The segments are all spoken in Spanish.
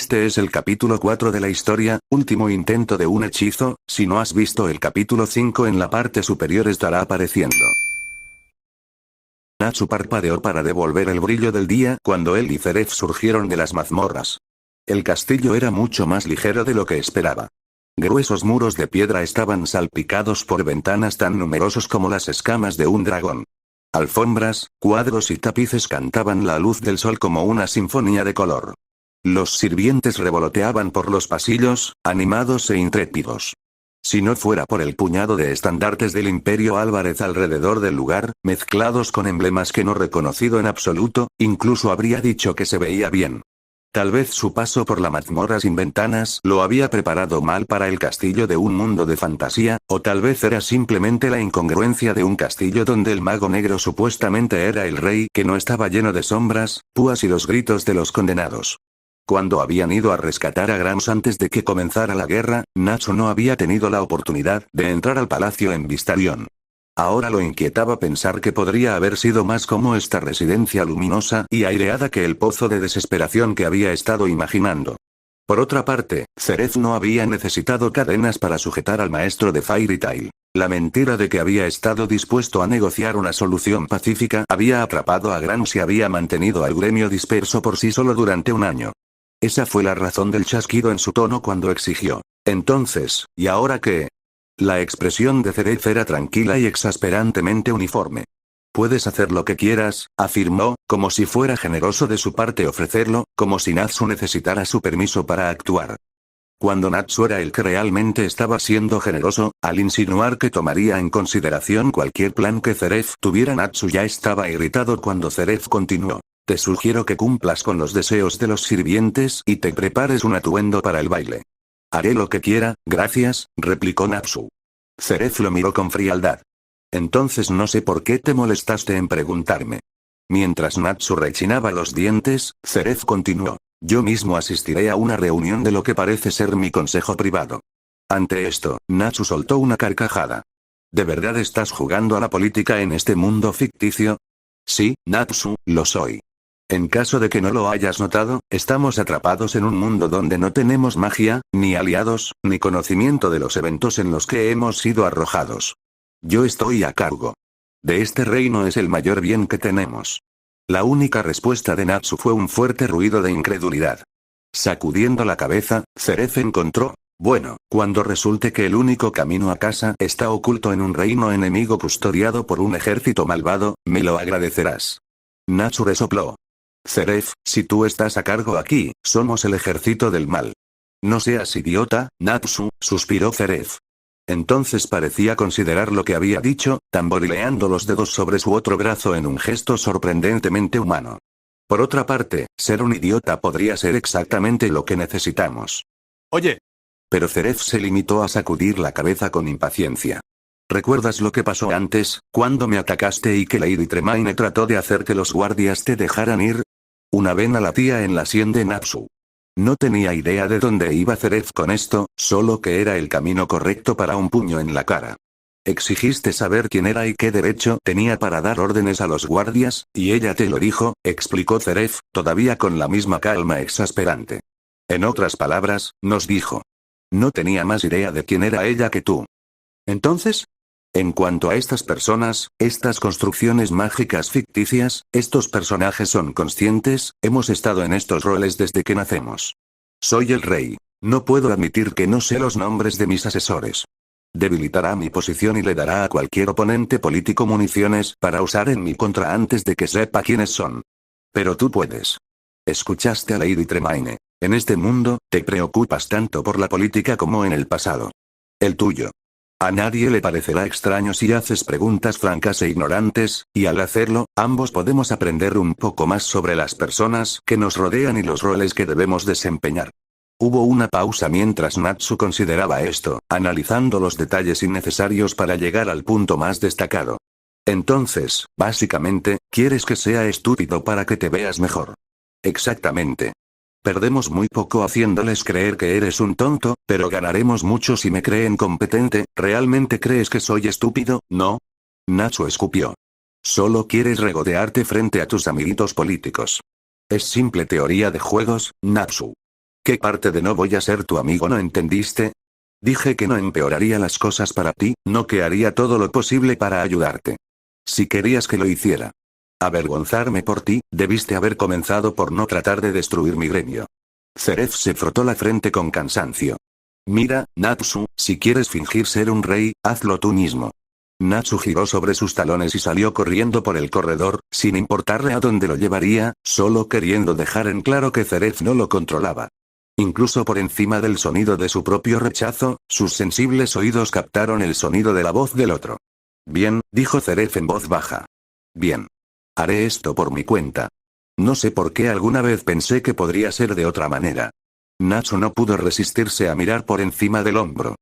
Este es el capítulo 4 de la historia, último intento de un hechizo. Si no has visto el capítulo 5, en la parte superior estará apareciendo. Natsu parpadeó para devolver el brillo del día cuando él y Zeref surgieron de las mazmorras. El castillo era mucho más ligero de lo que esperaba. Gruesos muros de piedra estaban salpicados por ventanas tan numerosos como las escamas de un dragón. Alfombras, cuadros y tapices cantaban la luz del sol como una sinfonía de color. Los sirvientes revoloteaban por los pasillos, animados e intrépidos. Si no fuera por el puñado de estandartes del Imperio Álvarez alrededor del lugar, mezclados con emblemas que no reconocido en absoluto, incluso habría dicho que se veía bien. Tal vez su paso por la mazmorra sin ventanas lo había preparado mal para el castillo de un mundo de fantasía, o tal vez era simplemente la incongruencia de un castillo donde el mago negro supuestamente era el rey que no estaba lleno de sombras, púas y los gritos de los condenados. Cuando habían ido a rescatar a Grams antes de que comenzara la guerra, Natsu no había tenido la oportunidad de entrar al palacio en Vistarion. Ahora lo inquietaba pensar que podría haber sido más como esta residencia luminosa y aireada que el pozo de desesperación que había estado imaginando. Por otra parte, Zeref no había necesitado cadenas para sujetar al maestro de Fairy Tail. La mentira de que había estado dispuesto a negociar una solución pacífica había atrapado a Grams y había mantenido al gremio disperso por sí solo durante un año. Esa fue la razón del chasquido en su tono cuando exigió. Entonces, ¿y ahora qué? La expresión de Zeref era tranquila y exasperantemente uniforme. Puedes hacer lo que quieras, afirmó, como si fuera generoso de su parte ofrecerlo, como si Natsu necesitara su permiso para actuar. Cuando Natsu era el que realmente estaba siendo generoso, al insinuar que tomaría en consideración cualquier plan que Zeref tuviera, Natsu ya estaba irritado cuando Zeref continuó. Te sugiero que cumplas con los deseos de los sirvientes y te prepares un atuendo para el baile. Haré lo que quiera, gracias, replicó Natsu. Zeref lo miró con frialdad. Entonces no sé por qué te molestaste en preguntarme. Mientras Natsu rechinaba los dientes, Zeref continuó. Yo mismo asistiré a una reunión de lo que parece ser mi consejo privado. Ante esto, Natsu soltó una carcajada. ¿De verdad estás jugando a la política en este mundo ficticio? Sí, Natsu, lo soy. En caso de que no lo hayas notado, estamos atrapados en un mundo donde no tenemos magia, ni aliados, ni conocimiento de los eventos en los que hemos sido arrojados. Yo estoy a cargo. De este reino es el mayor bien que tenemos. La única respuesta de Natsu fue un fuerte ruido de incredulidad. Sacudiendo la cabeza, Zeref encontró, bueno, cuando resulte que el único camino a casa está oculto en un reino enemigo custodiado por un ejército malvado, me lo agradecerás. Natsu resopló. Zeref, si tú estás a cargo aquí, somos el ejército del mal. No seas idiota, Natsu, suspiró Zeref. Entonces parecía considerar lo que había dicho, tamborileando los dedos sobre su otro brazo en un gesto sorprendentemente humano. Por otra parte, ser un idiota podría ser exactamente lo que necesitamos. Oye. Pero Zeref se limitó a sacudir la cabeza con impaciencia. ¿Recuerdas lo que pasó antes, cuando me atacaste y que Lady Tremaine trató de hacer que los guardias te dejaran ir? Una vena latía en la sien de Natsu. No tenía idea de dónde iba Zeref con esto, solo que era el camino correcto para un puño en la cara. Exigiste saber quién era y qué derecho tenía para dar órdenes a los guardias, y ella te lo dijo, explicó Zeref, todavía con la misma calma exasperante. En otras palabras, nos dijo. No tenía más idea de quién era ella que tú. ¿Entonces? En cuanto a estas personas, estas construcciones mágicas ficticias, estos personajes son conscientes, hemos estado en estos roles desde que nacemos. Soy el rey. No puedo admitir que no sé los nombres de mis asesores. Debilitará mi posición y le dará a cualquier oponente político municiones para usar en mi contra antes de que sepa quiénes son. Pero tú puedes. Escuchaste a Lady Tremaine. En este mundo, te preocupas tanto por la política como en el pasado. El tuyo. A nadie le parecerá extraño si haces preguntas francas e ignorantes, y al hacerlo, ambos podemos aprender un poco más sobre las personas que nos rodean y los roles que debemos desempeñar. Hubo una pausa mientras Natsu consideraba esto, analizando los detalles innecesarios para llegar al punto más destacado. Entonces, básicamente, quieres que sea estúpido para que te veas mejor. Exactamente. Perdemos muy poco haciéndoles creer que eres un tonto, pero ganaremos mucho si me creen competente. ¿Realmente crees que soy estúpido, no? Natsu escupió. Solo quieres regodearte frente a tus amiguitos políticos. Es simple teoría de juegos, Natsu. ¿Qué parte de no voy a ser tu amigo no entendiste? Dije que no empeoraría las cosas para ti, no que haría todo lo posible para ayudarte. Si querías que lo hiciera. Avergonzarme por ti, debiste haber comenzado por no tratar de destruir mi gremio. Zeref se frotó la frente con cansancio. Mira, Natsu, si quieres fingir ser un rey, hazlo tú mismo. Natsu giró sobre sus talones y salió corriendo por el corredor, sin importarle a dónde lo llevaría, solo queriendo dejar en claro que Zeref no lo controlaba. Incluso por encima del sonido de su propio rechazo, sus sensibles oídos captaron el sonido de la voz del otro. Bien, dijo Zeref en voz baja. Bien. Haré esto por mi cuenta. No sé por qué alguna vez pensé que podría ser de otra manera. Natsu no pudo resistirse a mirar por encima del hombro.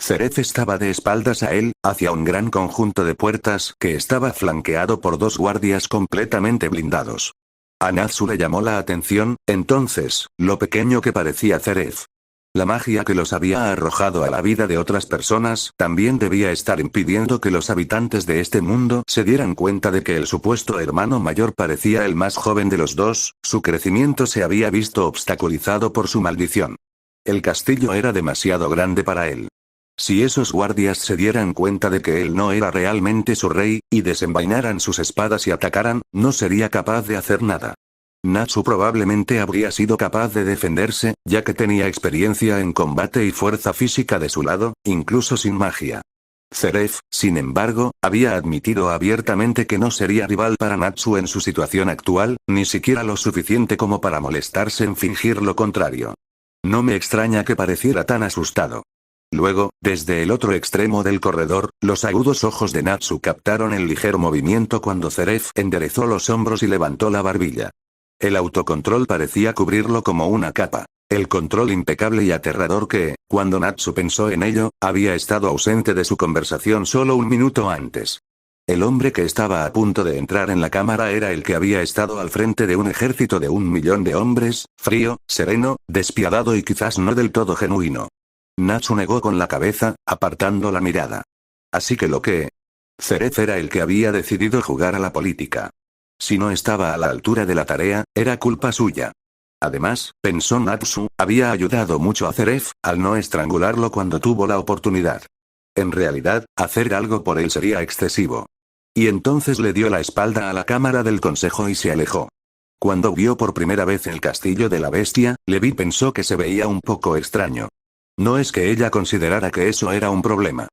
Zeref estaba de espaldas a él, hacia un gran conjunto de puertas que estaba flanqueado por dos guardias completamente blindados. A Natsu le llamó la atención, entonces, lo pequeño que parecía Zeref. La magia que los había arrojado a la vida de otras personas también debía estar impidiendo que los habitantes de este mundo se dieran cuenta de que el supuesto hermano mayor parecía el más joven de los dos, su crecimiento se había visto obstaculizado por su maldición. El castillo era demasiado grande para él. Si esos guardias se dieran cuenta de que él no era realmente su rey, y desenvainaran sus espadas y atacaran, no sería capaz de hacer nada. Natsu probablemente habría sido capaz de defenderse, ya que tenía experiencia en combate y fuerza física de su lado, incluso sin magia. Zeref, sin embargo, había admitido abiertamente que no sería rival para Natsu en su situación actual, ni siquiera lo suficiente como para molestarse en fingir lo contrario. No me extraña que pareciera tan asustado. Luego, desde el otro extremo del corredor, los agudos ojos de Natsu captaron el ligero movimiento cuando Zeref enderezó los hombros y levantó la barbilla. El autocontrol parecía cubrirlo como una capa. El control impecable y aterrador que, cuando Natsu pensó en ello, había estado ausente de su conversación solo un minuto antes. El hombre que estaba a punto de entrar en la cámara era el que había estado al frente de un ejército de 1 millón de hombres, frío, sereno, despiadado y quizás no del todo genuino. Natsu negó con la cabeza, apartando la mirada. Así que lo que... Zeref era el que había decidido jugar a la política. Si no estaba a la altura de la tarea, era culpa suya. Además, pensó Natsu, había ayudado mucho a Zeref, al no estrangularlo cuando tuvo la oportunidad. En realidad, hacer algo por él sería excesivo. Y entonces le dio la espalda a la cámara del consejo y se alejó. Cuando vio por primera vez el castillo de la bestia, Levi pensó que se veía un poco extraño. No es que ella considerara que eso era un problema.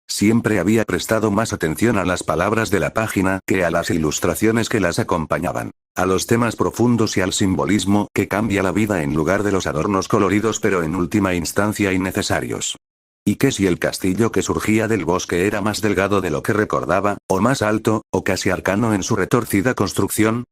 Siempre había prestado más atención a las palabras de la página que a las ilustraciones que las acompañaban, a los temas profundos y al simbolismo que cambia la vida en lugar de los adornos coloridos pero en última instancia innecesarios. ¿Y qué si el castillo que surgía del bosque era más delgado de lo que recordaba, o más alto, o casi arcano en su retorcida construcción?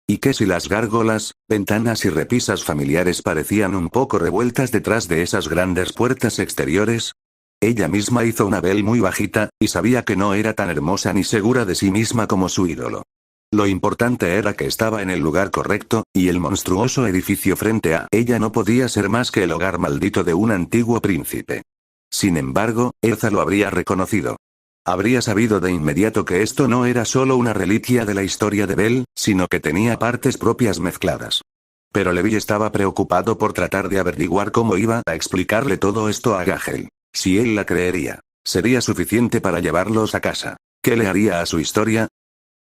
¿Y qué si las gárgolas, ventanas y repisas familiares parecían un poco revueltas detrás de esas grandes puertas exteriores? Ella misma hizo una Belle muy bajita, y sabía que no era tan hermosa ni segura de sí misma como su ídolo. Lo importante era que estaba en el lugar correcto, y el monstruoso edificio frente a ella no podía ser más que el hogar maldito de un antiguo príncipe. Sin embargo, Erza lo habría reconocido. Habría sabido de inmediato que esto no era solo una reliquia de la historia de Belle, sino que tenía partes propias mezcladas. Pero Levi estaba preocupado por tratar de averiguar cómo iba a explicarle todo esto a Gagel. Si él la creería, sería suficiente para llevarlos a casa. ¿Qué le haría a su historia?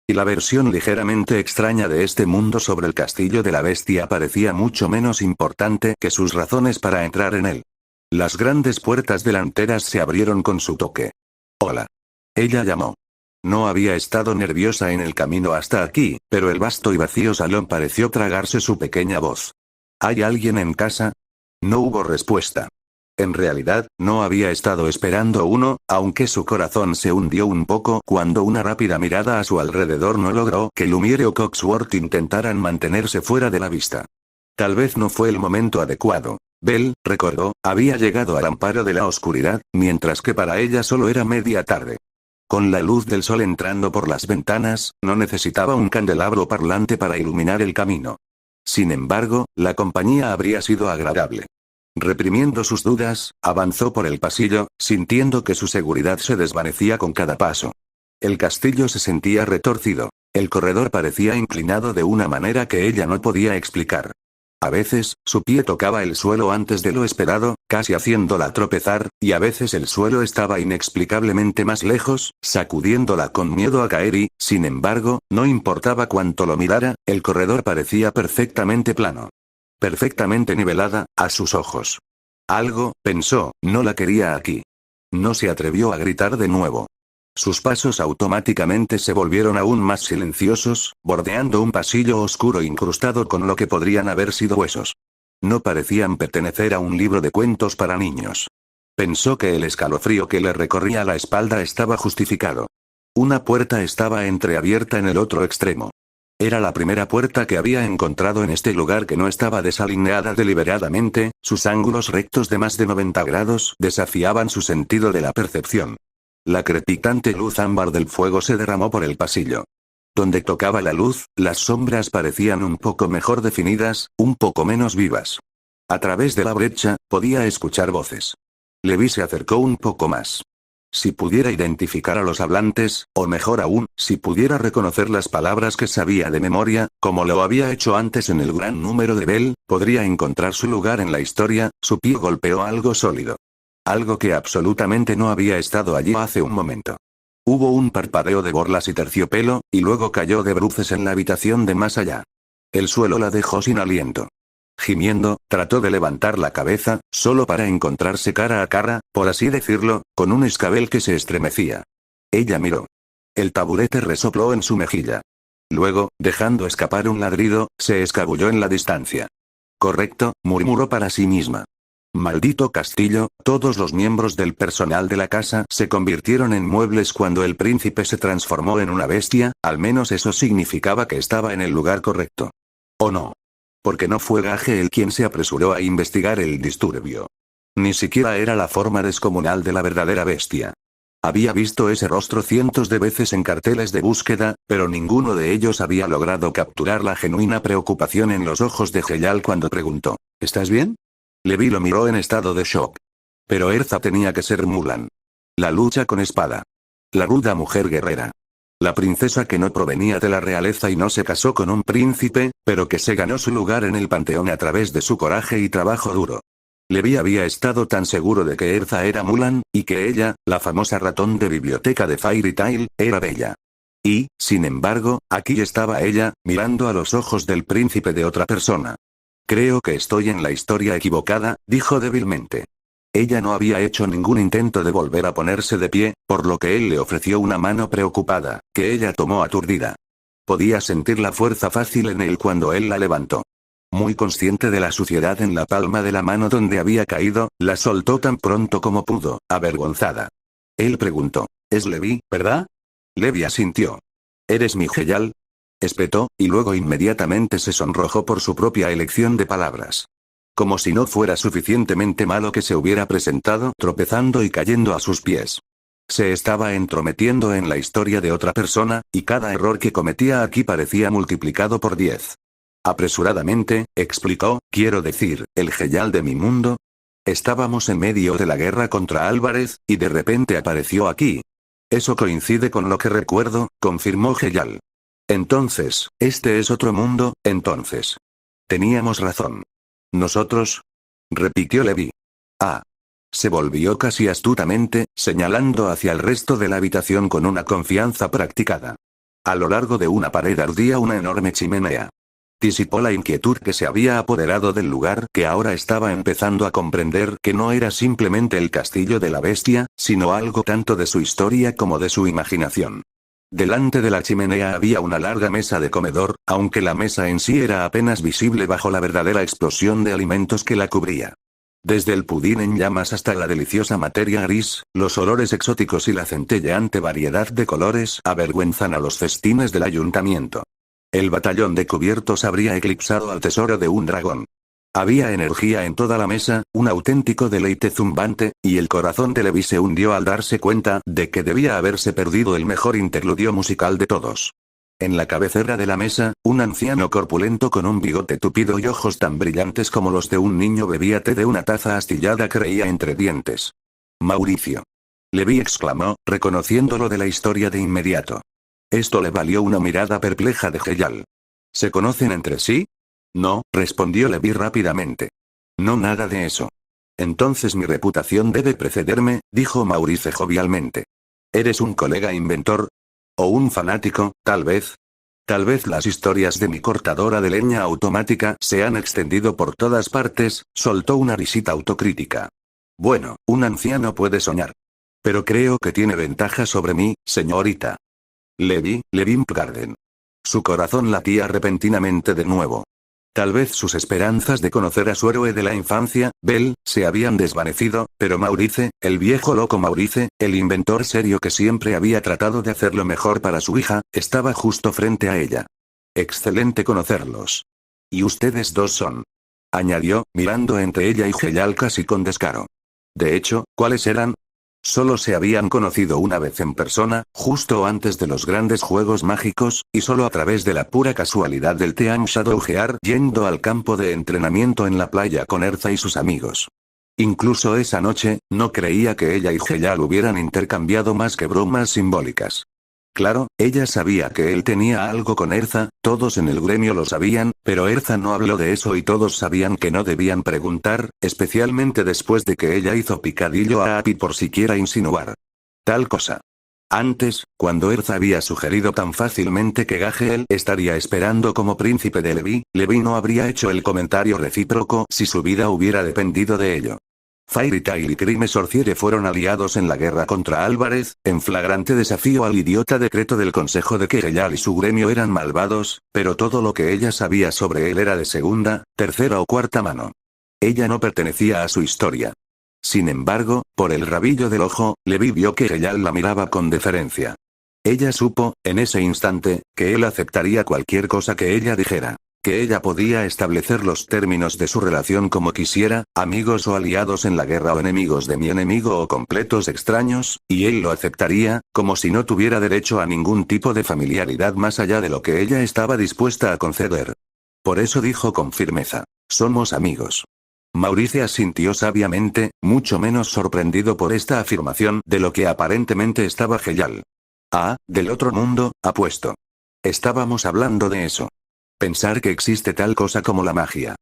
Y la versión ligeramente extraña de este mundo sobre el castillo de la bestia parecía mucho menos importante que sus razones para entrar en él. Las grandes puertas delanteras se abrieron con su toque. Hola. Ella llamó. No había estado nerviosa en el camino hasta aquí, pero el vasto y vacío salón pareció tragarse su pequeña voz. ¿Hay alguien en casa? No hubo respuesta. En realidad, no había estado esperando uno, aunque su corazón se hundió un poco cuando una rápida mirada a su alrededor no logró que Lumiere o Cogsworth intentaran mantenerse fuera de la vista. Tal vez no fue el momento adecuado. Belle, recordó, había llegado al amparo de la oscuridad, mientras que para ella solo era media tarde. Con la luz del sol entrando por las ventanas, no necesitaba un candelabro parlante para iluminar el camino. Sin embargo, la compañía habría sido agradable. Reprimiendo sus dudas, avanzó por el pasillo, sintiendo que su seguridad se desvanecía con cada paso. El castillo se sentía retorcido. El corredor parecía inclinado de una manera que ella no podía explicar. A veces, su pie tocaba el suelo antes de lo esperado, casi haciéndola tropezar, y a veces el suelo estaba inexplicablemente más lejos, sacudiéndola con miedo a caer y, sin embargo, no importaba cuánto lo mirara, el corredor parecía perfectamente plano. Perfectamente nivelada, a sus ojos. Algo, pensó, no la quería aquí. No se atrevió a gritar de nuevo. Sus pasos automáticamente se volvieron aún más silenciosos, bordeando un pasillo oscuro incrustado con lo que podrían haber sido huesos. No parecían pertenecer a un libro de cuentos para niños. Pensó que el escalofrío que le recorría la espalda estaba justificado. Una puerta estaba entreabierta en el otro extremo. Era la primera puerta que había encontrado en este lugar que no estaba desalineada deliberadamente, sus ángulos rectos de más de 90 grados desafiaban su sentido de la percepción. La crepitante luz ámbar del fuego se derramó por el pasillo. Donde tocaba la luz, las sombras parecían un poco mejor definidas, un poco menos vivas. A través de la brecha, podía escuchar voces. Levi se acercó un poco más. Si pudiera identificar a los hablantes, o mejor aún, si pudiera reconocer las palabras que sabía de memoria, como lo había hecho antes en el gran número de Bell, podría encontrar su lugar en la historia. Su pie golpeó algo sólido. Algo que absolutamente no había estado allí hace un momento. Hubo un parpadeo de borlas y terciopelo, y luego cayó de bruces en la habitación de más allá. El suelo la dejó sin aliento. Gimiendo, trató de levantar la cabeza, solo para encontrarse cara a cara, por así decirlo, con un escabel que se estremecía. Ella miró. El taburete resopló en su mejilla. Luego, dejando escapar un ladrido, se escabulló en la distancia. Correcto, murmuró para sí misma. Maldito castillo, todos los miembros del personal de la casa se convirtieron en muebles cuando el príncipe se transformó en una bestia, al menos eso significaba que estaba en el lugar correcto. ¿O no? Porque no fue Gage el quien se apresuró a investigar el disturbio. Ni siquiera era la forma descomunal de la verdadera bestia. Había visto ese rostro cientos de veces en carteles de búsqueda, pero ninguno de ellos había logrado capturar la genuina preocupación en los ojos de Heyal cuando preguntó, ¿estás bien? Levi lo miró en estado de shock. Pero Erza tenía que ser Mulan. La lucha con espada. La ruda mujer guerrera. La princesa que no provenía de la realeza y no se casó con un príncipe, pero que se ganó su lugar en el panteón a través de su coraje y trabajo duro. Levi había estado tan seguro de que Erza era Mulan, y que ella, la famosa ratón de biblioteca de Fairy Tail, era bella. Y, sin embargo, aquí estaba ella, mirando a los ojos del príncipe de otra persona. Creo que estoy en la historia equivocada, dijo débilmente. Ella no había hecho ningún intento de volver a ponerse de pie, por lo que él le ofreció una mano preocupada, que ella tomó aturdida. Podía sentir la fuerza fácil en él cuando él la levantó. Muy consciente de la suciedad en la palma de la mano donde había caído, la soltó tan pronto como pudo, avergonzada. Él preguntó, ¿es Levi, verdad? Levi asintió. ¿Eres mi Heyal? Espetó, y luego inmediatamente se sonrojó por su propia elección de palabras. Como si no fuera suficientemente malo que se hubiera presentado tropezando y cayendo a sus pies. Se estaba entrometiendo en la historia de otra persona, y cada error que cometía aquí parecía multiplicado por 10. Apresuradamente, explicó, quiero decir, el Heyal de mi mundo. Estábamos en medio de la guerra contra Álvarez, y de repente apareció aquí. Eso coincide con lo que recuerdo, confirmó Heyal. Entonces, este es otro mundo, entonces. Teníamos razón. ¿Nosotros? Repitió Levi. Ah. Se volvió casi astutamente, señalando hacia el resto de la habitación con una confianza practicada. A lo largo de una pared ardía una enorme chimenea. Disipó la inquietud que se había apoderado del lugar, que ahora estaba empezando a comprender que no era simplemente el castillo de la bestia, sino algo tanto de su historia como de su imaginación. Delante de la chimenea había una larga mesa de comedor, aunque la mesa en sí era apenas visible bajo la verdadera explosión de alimentos que la cubría. Desde el pudín en llamas hasta la deliciosa materia gris, los olores exóticos y la centelleante variedad de colores avergüenzan a los festines del ayuntamiento. El batallón de cubiertos habría eclipsado al tesoro de un dragón. Había energía en toda la mesa, un auténtico deleite zumbante, y el corazón de Levi se hundió al darse cuenta de que debía haberse perdido el mejor interludio musical de todos. En la cabecera de la mesa, un anciano corpulento con un bigote tupido y ojos tan brillantes como los de un niño bebía té de una taza astillada que reía entre dientes. Mauricio. Levi exclamó, reconociéndolo de la historia de inmediato. Esto le valió una mirada perpleja de Heyal. ¿Se conocen entre sí? No, respondió Levi rápidamente. No, nada de eso. Entonces mi reputación debe precederme, dijo Maurice jovialmente. ¿Eres un colega inventor? ¿O un fanático, tal vez? Tal vez las historias de mi cortadora de leña automática se han extendido por todas partes, soltó una risita autocrítica. Bueno, un anciano puede soñar. Pero creo que tiene ventaja sobre mí, señorita. Levi Garden. Su corazón latía repentinamente de nuevo. Tal vez sus esperanzas de conocer a su héroe de la infancia, Bell, se habían desvanecido, pero Maurice, el viejo loco Maurice, el inventor serio que siempre había tratado de hacer lo mejor para su hija, estaba justo frente a ella. Excelente conocerlos. Y ustedes dos son. Añadió, mirando entre ella y Heyal casi con descaro. De hecho, ¿cuáles eran? Solo se habían conocido una vez en persona, justo antes de los grandes juegos mágicos, y solo a través de la pura casualidad del Team Shadowheart yendo al campo de entrenamiento en la playa con Erza y sus amigos. Incluso esa noche, no creía que ella y Heyal hubieran intercambiado más que bromas simbólicas. Claro, ella sabía que él tenía algo con Erza, todos en el gremio lo sabían, pero Erza no habló de eso y todos sabían que no debían preguntar, especialmente después de que ella hizo picadillo a Api por siquiera insinuar tal cosa. Antes, cuando Erza había sugerido tan fácilmente que Gagel estaría esperando como príncipe de Levi no habría hecho el comentario recíproco si su vida hubiera dependido de ello. Fairy Tail y Crime Sorciere fueron aliados en la guerra contra Álvarez, en flagrante desafío al idiota decreto del consejo de que Heyal y su gremio eran malvados, pero todo lo que ella sabía sobre él era de segunda, tercera o cuarta mano. Ella no pertenecía a su historia. Sin embargo, por el rabillo del ojo, Levi vio que Heyal la miraba con deferencia. Ella supo, en ese instante, que él aceptaría cualquier cosa que ella dijera. Que ella podía establecer los términos de su relación como quisiera, amigos o aliados en la guerra o enemigos de mi enemigo o completos extraños, y él lo aceptaría, como si no tuviera derecho a ningún tipo de familiaridad más allá de lo que ella estaba dispuesta a conceder. Por eso dijo con firmeza, somos amigos. Maurice asintió sabiamente, mucho menos sorprendido por esta afirmación de lo que aparentemente estaba Heyal. Ah, del otro mundo, apuesto. Estábamos hablando de eso. Pensar que existe tal cosa como la magia.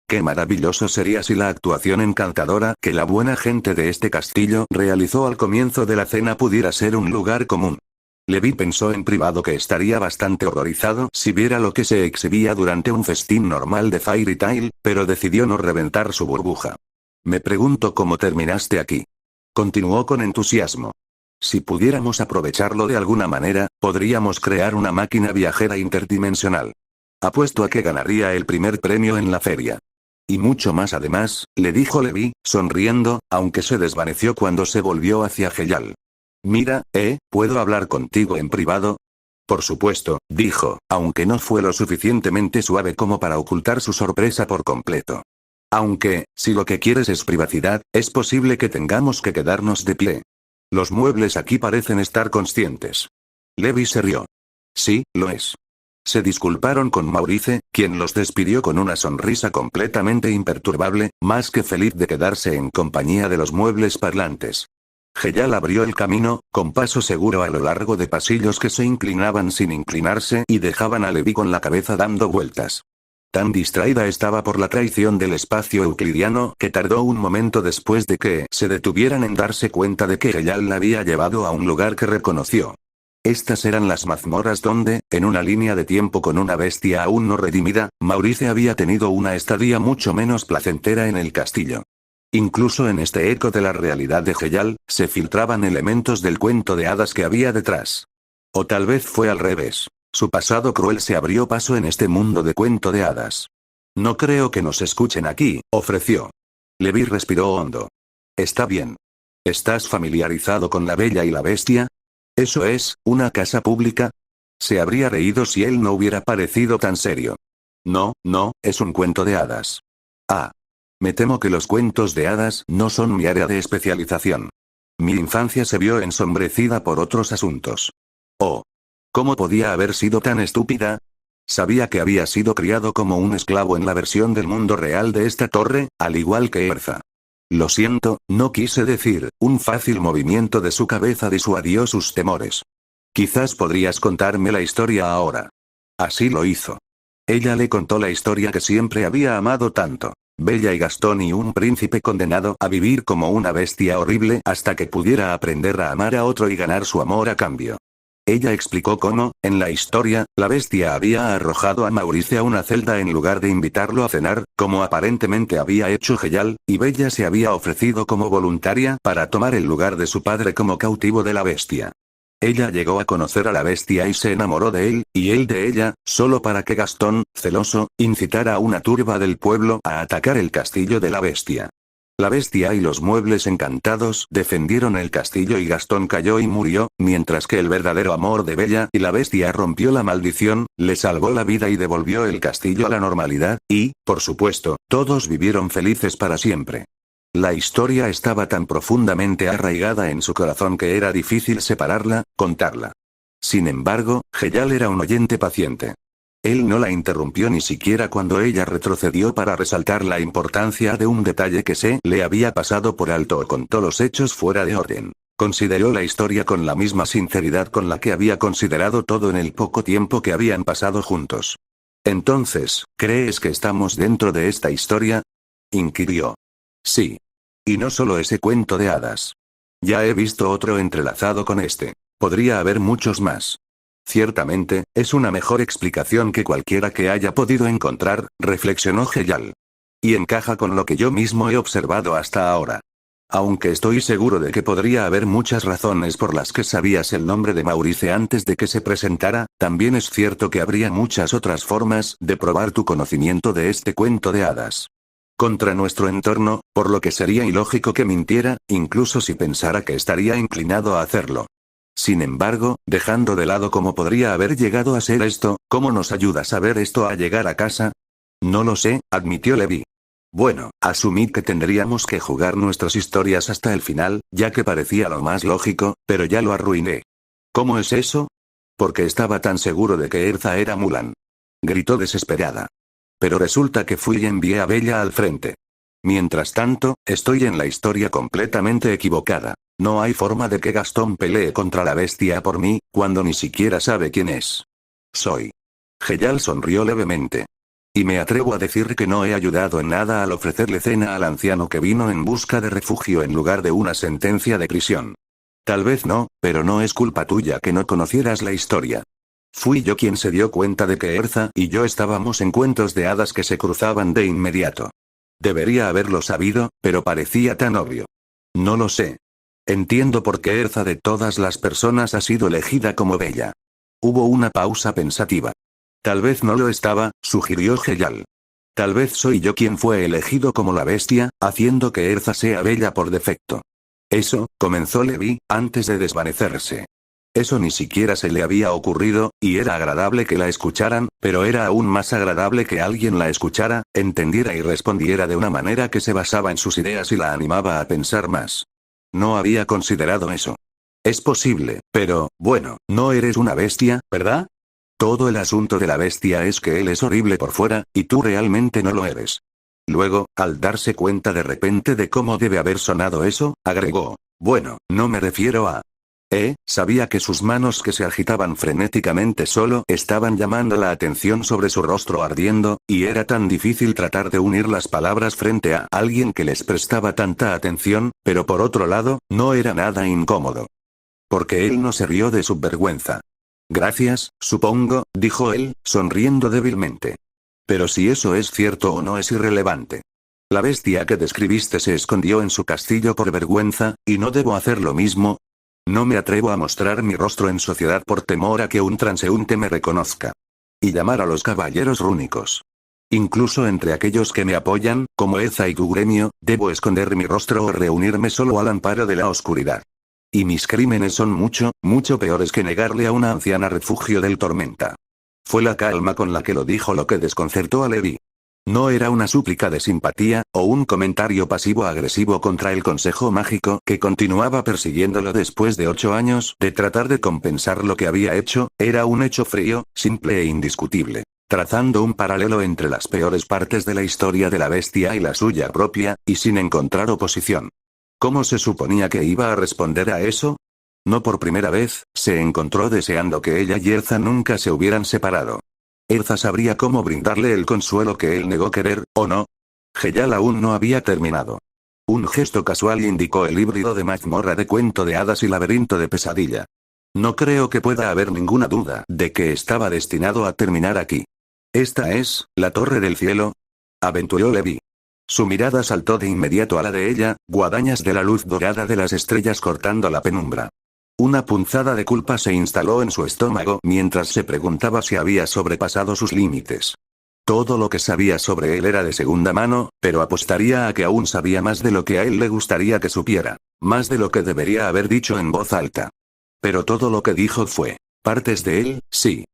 Qué maravilloso sería si la actuación encantadora que la buena gente de este castillo realizó al comienzo de la cena pudiera ser un lugar común. Levi pensó en privado que estaría bastante horrorizado si viera lo que se exhibía durante un festín normal de Fairy Tail, pero decidió no reventar su burbuja. Me pregunto cómo terminaste aquí. Continuó con entusiasmo. Si pudiéramos aprovecharlo de alguna manera, podríamos crear una máquina viajera interdimensional. Apuesto a que ganaría el primer premio en la feria. Y mucho más además, le dijo Levi, sonriendo, aunque se desvaneció cuando se volvió hacia Heyal. Mira, ¿puedo hablar contigo en privado? Por supuesto, dijo, aunque no fue lo suficientemente suave como para ocultar su sorpresa por completo. Aunque, si lo que quieres es privacidad, es posible que tengamos que quedarnos de pie. Los muebles aquí parecen estar conscientes. Levi se rió. Sí, lo es. Se disculparon con Maurice, quien los despidió con una sonrisa completamente imperturbable, más que feliz de quedarse en compañía de los muebles parlantes. Heyal abrió el camino, con paso seguro a lo largo de pasillos que se inclinaban sin inclinarse y dejaban a Levi con la cabeza dando vueltas. Tan distraída estaba por la traición del espacio euclidiano que tardó un momento después de que se detuvieran en darse cuenta de que Heyal la había llevado a un lugar que reconoció. Estas eran las mazmorras donde, en una línea de tiempo con una bestia aún no redimida, Maurice había tenido una estadía mucho menos placentera en el castillo. Incluso en este eco de la realidad de Heyal, se filtraban elementos del cuento de hadas que había detrás. O tal vez fue al revés. Su pasado cruel se abrió paso en este mundo de cuento de hadas. No creo que nos escuchen aquí, ofreció. Levi respiró hondo. Está bien. ¿Estás familiarizado con La Bella y la Bestia? ¿Eso es, una casa pública? Se habría reído si él no hubiera parecido tan serio. No, es un cuento de hadas. Ah. Me temo que los cuentos de hadas no son mi área de especialización. Mi infancia se vio ensombrecida por otros asuntos. Oh. ¿Cómo podía haber sido tan estúpida? Sabía que había sido criado como un esclavo en la versión del mundo real de esta torre, al igual que Erza. Lo siento, no quise decir, un fácil movimiento de su cabeza disuadió sus temores. Quizás podrías contarme la historia ahora. Así lo hizo. Ella le contó la historia que siempre había amado tanto. Bella y Gastón y un príncipe condenado a vivir como una bestia horrible hasta que pudiera aprender a amar a otro y ganar su amor a cambio. Ella explicó cómo, en la historia, la bestia había arrojado a Maurice a una celda en lugar de invitarlo a cenar, como aparentemente había hecho Heyal, y Bella se había ofrecido como voluntaria para tomar el lugar de su padre como cautivo de la bestia. Ella llegó a conocer a la bestia y se enamoró de él, y él de ella, solo para que Gastón, celoso, incitara a una turba del pueblo a atacar el castillo de la bestia. La bestia y los muebles encantados defendieron el castillo y Gastón cayó y murió, mientras que el verdadero amor de Bella y la bestia rompió la maldición, le salvó la vida y devolvió el castillo a la normalidad, y, por supuesto, todos vivieron felices para siempre. La historia estaba tan profundamente arraigada en su corazón que era difícil separarla, contarla. Sin embargo, Heyal era un oyente paciente. Él no la interrumpió ni siquiera cuando ella retrocedió para resaltar la importancia de un detalle que se le había pasado por alto o contó los hechos fuera de orden. Consideró la historia con la misma sinceridad con la que había considerado todo en el poco tiempo que habían pasado juntos. Entonces, ¿crees que estamos dentro de esta historia?, inquirió. Sí. Y no solo ese cuento de hadas. Ya he visto otro entrelazado con este. Podría haber muchos más. Ciertamente, es una mejor explicación que cualquiera que haya podido encontrar, reflexionó Heyal. Y encaja con lo que yo mismo he observado hasta ahora. Aunque estoy seguro de que podría haber muchas razones por las que sabías el nombre de Maurice antes de que se presentara, también es cierto que habría muchas otras formas de probar tu conocimiento de este cuento de hadas. Contra nuestro entorno, por lo que sería ilógico que mintiera, incluso si pensara que estaría inclinado a hacerlo. Sin embargo, dejando de lado cómo podría haber llegado a ser esto, ¿cómo nos ayuda saber esto a llegar a casa? No lo sé, admitió Levi. Bueno, asumí que tendríamos que jugar nuestras historias hasta el final, ya que parecía lo más lógico, pero ya lo arruiné. ¿Cómo es eso? Porque estaba tan seguro de que Erza era Mulan. Gritó desesperada. Pero resulta que fui y envié a Bella al frente. Mientras tanto, estoy en la historia completamente equivocada. No hay forma de que Gastón pelee contra la bestia por mí, cuando ni siquiera sabe quién es. Soy. Heyal sonrió levemente. Y me atrevo a decir que no he ayudado en nada al ofrecerle cena al anciano que vino en busca de refugio en lugar de una sentencia de prisión. Tal vez no, pero no es culpa tuya que no conocieras la historia. Fui yo quien se dio cuenta de que Erza y yo estábamos en cuentos de hadas que se cruzaban de inmediato. Debería haberlo sabido, pero parecía tan obvio. No lo sé. Entiendo por qué Erza de todas las personas ha sido elegida como Bella. Hubo una pausa pensativa. Tal vez no lo estaba, sugirió Heyal. Tal vez soy yo quien fue elegido como la bestia, haciendo que Erza sea Bella por defecto. Eso, comenzó Levi, antes de desvanecerse. Eso ni siquiera se le había ocurrido, y era agradable que la escucharan, pero era aún más agradable que alguien la escuchara, entendiera y respondiera de una manera que se basaba en sus ideas y la animaba a pensar más. No había considerado eso. Es posible, pero, bueno, no eres una bestia, ¿verdad? Todo el asunto de la bestia es que él es horrible por fuera, y tú realmente no lo eres. Luego, al darse cuenta de repente de cómo debe haber sonado eso, agregó, bueno, no me refiero a... sabía que sus manos que se agitaban frenéticamente solo estaban llamando la atención sobre su rostro ardiendo, y era tan difícil tratar de unir las palabras frente a alguien que les prestaba tanta atención, pero por otro lado, no era nada incómodo. Porque él no se rió de su vergüenza. Gracias, supongo, dijo él, sonriendo débilmente. Pero si eso es cierto o no es irrelevante. La bestia que describiste se escondió en su castillo por vergüenza, ¿y no debo hacer lo mismo? No me atrevo a mostrar mi rostro en sociedad por temor a que un transeúnte me reconozca. Y llamar a los caballeros rúnicos. Incluso entre aquellos que me apoyan, como Eza y tu gremio, debo esconder mi rostro o reunirme solo al amparo de la oscuridad. Y mis crímenes son mucho, mucho peores que negarle a una anciana refugio del tormenta. Fue la calma con la que lo dijo lo que desconcertó a Levi. No era una súplica de simpatía, o un comentario pasivo-agresivo contra el consejo mágico que continuaba persiguiéndolo después de 8 años de tratar de compensar lo que había hecho, era un hecho frío, simple e indiscutible, trazando un paralelo entre las peores partes de la historia de la bestia y la suya propia, y sin encontrar oposición. ¿Cómo se suponía que iba a responder a eso? No por primera vez, se encontró deseando que ella y Erza nunca se hubieran separado. Erza sabría cómo brindarle el consuelo que él negó querer, ¿o no? Heyal aún no había terminado. Un gesto casual indicó el híbrido de mazmorra de cuento de hadas y laberinto de pesadilla. No creo que pueda haber ninguna duda de que estaba destinado a terminar aquí. ¿Esta es la Torre del Cielo?, aventuró Levi. Su mirada saltó de inmediato a la de ella, guadañas de la luz dorada de las estrellas cortando la penumbra. Una punzada de culpa se instaló en su estómago mientras se preguntaba si había sobrepasado sus límites. Todo lo que sabía sobre él era de segunda mano, pero apostaría a que aún sabía más de lo que a él le gustaría que supiera, más de lo que debería haber dicho en voz alta. Pero todo lo que dijo fue, partes de él, sí.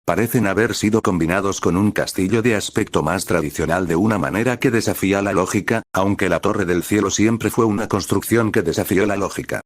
Parecen haber sido combinados con un castillo de aspecto más tradicional de una manera que desafía la lógica, aunque la Torre del Cielo siempre fue una construcción que desafió la lógica.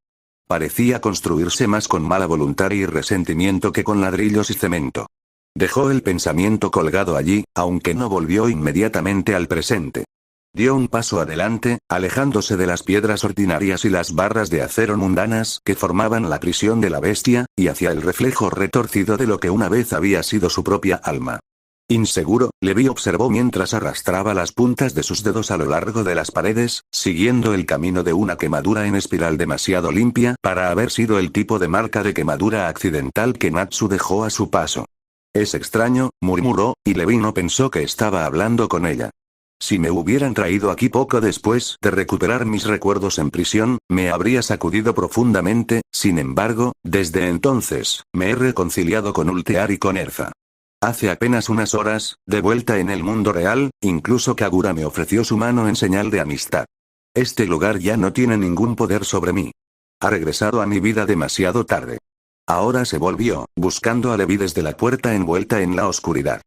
Parecía construirse más con mala voluntad y resentimiento que con ladrillos y cemento. Dejó el pensamiento colgado allí, aunque no volvió inmediatamente al presente. Dio un paso adelante, alejándose de las piedras ordinarias y las barras de acero mundanas que formaban la prisión de la bestia, y hacia el reflejo retorcido de lo que una vez había sido su propia alma. Inseguro, Levi observó mientras arrastraba las puntas de sus dedos a lo largo de las paredes, siguiendo el camino de una quemadura en espiral demasiado limpia para haber sido el tipo de marca de quemadura accidental que Natsu dejó a su paso. Es extraño, murmuró, y Levi no pensó que estaba hablando con ella. Si me hubieran traído aquí poco después de recuperar mis recuerdos en prisión, me habría sacudido profundamente, sin embargo, desde entonces, me he reconciliado con Ultear y con Erza. Hace apenas unas horas, de vuelta en el mundo real, incluso Kagura me ofreció su mano en señal de amistad. Este lugar ya no tiene ningún poder sobre mí. Ha regresado a mi vida demasiado tarde. Ahora se volvió, buscando a Levi desde la puerta envuelta en la oscuridad.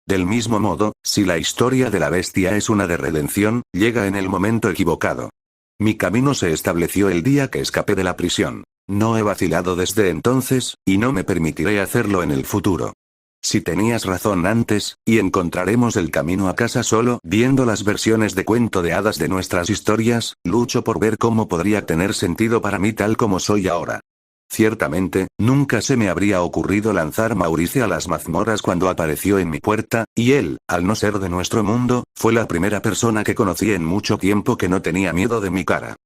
Del mismo modo, si la historia de la bestia es una de redención, llega en el momento equivocado. Mi camino se estableció el día que escapé de la prisión. No he vacilado desde entonces, y no me permitiré hacerlo en el futuro. Si tenías razón antes, y encontraremos el camino a casa solo viendo las versiones de cuento de hadas de nuestras historias, lucho por ver cómo podría tener sentido para mí tal como soy ahora. Ciertamente, nunca se me habría ocurrido lanzar Maurice a las mazmorras cuando apareció en mi puerta, y él, al no ser de nuestro mundo, fue la primera persona que conocí en mucho tiempo que no tenía miedo de mi cara.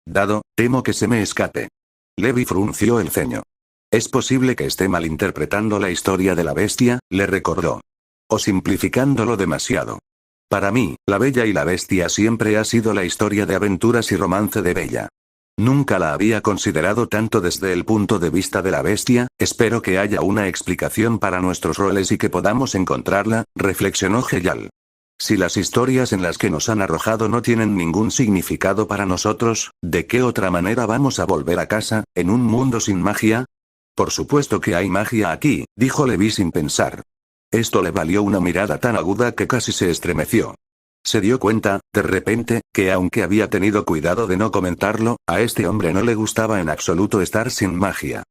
Dado, temo que se me escape. Levi frunció el ceño. Es posible que esté malinterpretando la historia de la bestia, le recordó. O simplificándolo demasiado. Para mí, La Bella y la Bestia siempre ha sido la historia de aventuras y romance de Bella. Nunca la había considerado tanto desde el punto de vista de la bestia, espero que haya una explicación para nuestros roles y que podamos encontrarla, reflexionó Heyal. Si las historias en las que nos han arrojado no tienen ningún significado para nosotros, ¿de qué otra manera vamos a volver a casa, en un mundo sin magia? Por supuesto que hay magia aquí, dijo Levi sin pensar. Esto le valió una mirada tan aguda que casi se estremeció. Se dio cuenta, de repente, que aunque había tenido cuidado de no comentarlo, a este hombre no le gustaba en absoluto estar sin magia.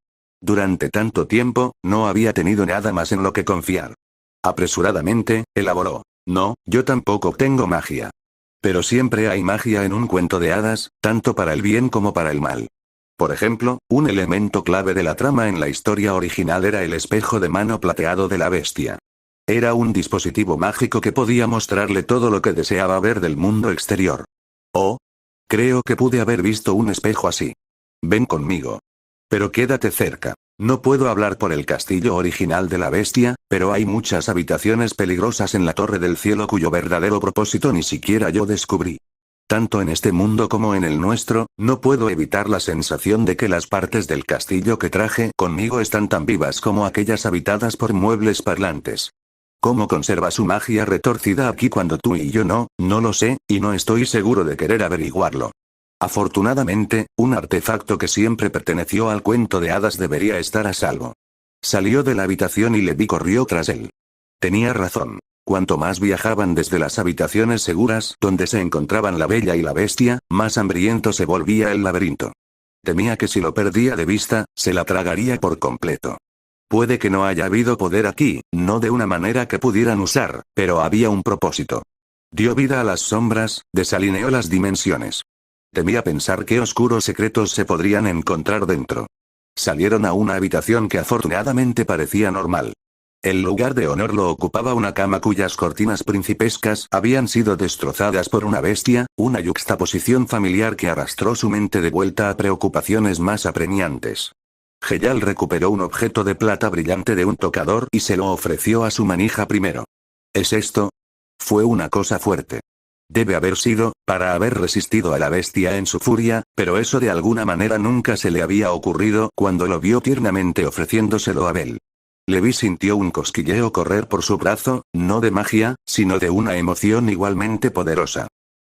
Durante tanto tiempo, no había tenido nada más en lo que confiar. Apresuradamente, elaboró. No, yo tampoco tengo magia. Pero siempre hay magia en un cuento de hadas, tanto para el bien como para el mal. Por ejemplo, un elemento clave de la trama en la historia original era el espejo de mano plateado de la bestia. Era un dispositivo mágico que podía mostrarle todo lo que deseaba ver del mundo exterior. Oh. Creo que pude haber visto un espejo así. Ven conmigo. Pero quédate cerca. No puedo hablar por el castillo original de la bestia, pero hay muchas habitaciones peligrosas en la Torre del Cielo cuyo verdadero propósito ni siquiera yo descubrí. Tanto en este mundo como en el nuestro, no puedo evitar la sensación de que las partes del castillo que traje conmigo están tan vivas como aquellas habitadas por muebles parlantes. ¿Cómo conserva su magia retorcida aquí cuando tú y yo no lo sé, y no estoy seguro de querer averiguarlo? Afortunadamente, un artefacto que siempre perteneció al cuento de hadas debería estar a salvo. Salió de la habitación y Levi corrió tras él. Tenía razón. Cuanto más viajaban desde las habitaciones seguras donde se encontraban la Bella y la Bestia, más hambriento se volvía el laberinto. Temía que si lo perdía de vista, se la tragaría por completo. Puede que no haya habido poder aquí, no de una manera que pudieran usar, pero había un propósito. Dio vida a las sombras, desalineó las dimensiones. Temía pensar qué oscuros secretos se podrían encontrar dentro. Salieron a una habitación que afortunadamente parecía normal. El lugar de honor lo ocupaba una cama cuyas cortinas principescas habían sido destrozadas por una bestia, una yuxtaposición familiar que arrastró su mente de vuelta a preocupaciones más apremiantes. Heyal recuperó un objeto de plata brillante de un tocador y se lo ofreció a su manija primero. ¿Es esto? Fue una cosa fuerte. Debe haber sido, para haber resistido a la bestia en su furia, pero eso de alguna manera nunca se le había ocurrido cuando lo vio tiernamente ofreciéndoselo a Bel. Levi sintió un cosquilleo correr por su brazo, no de magia, sino de una emoción igualmente poderosa.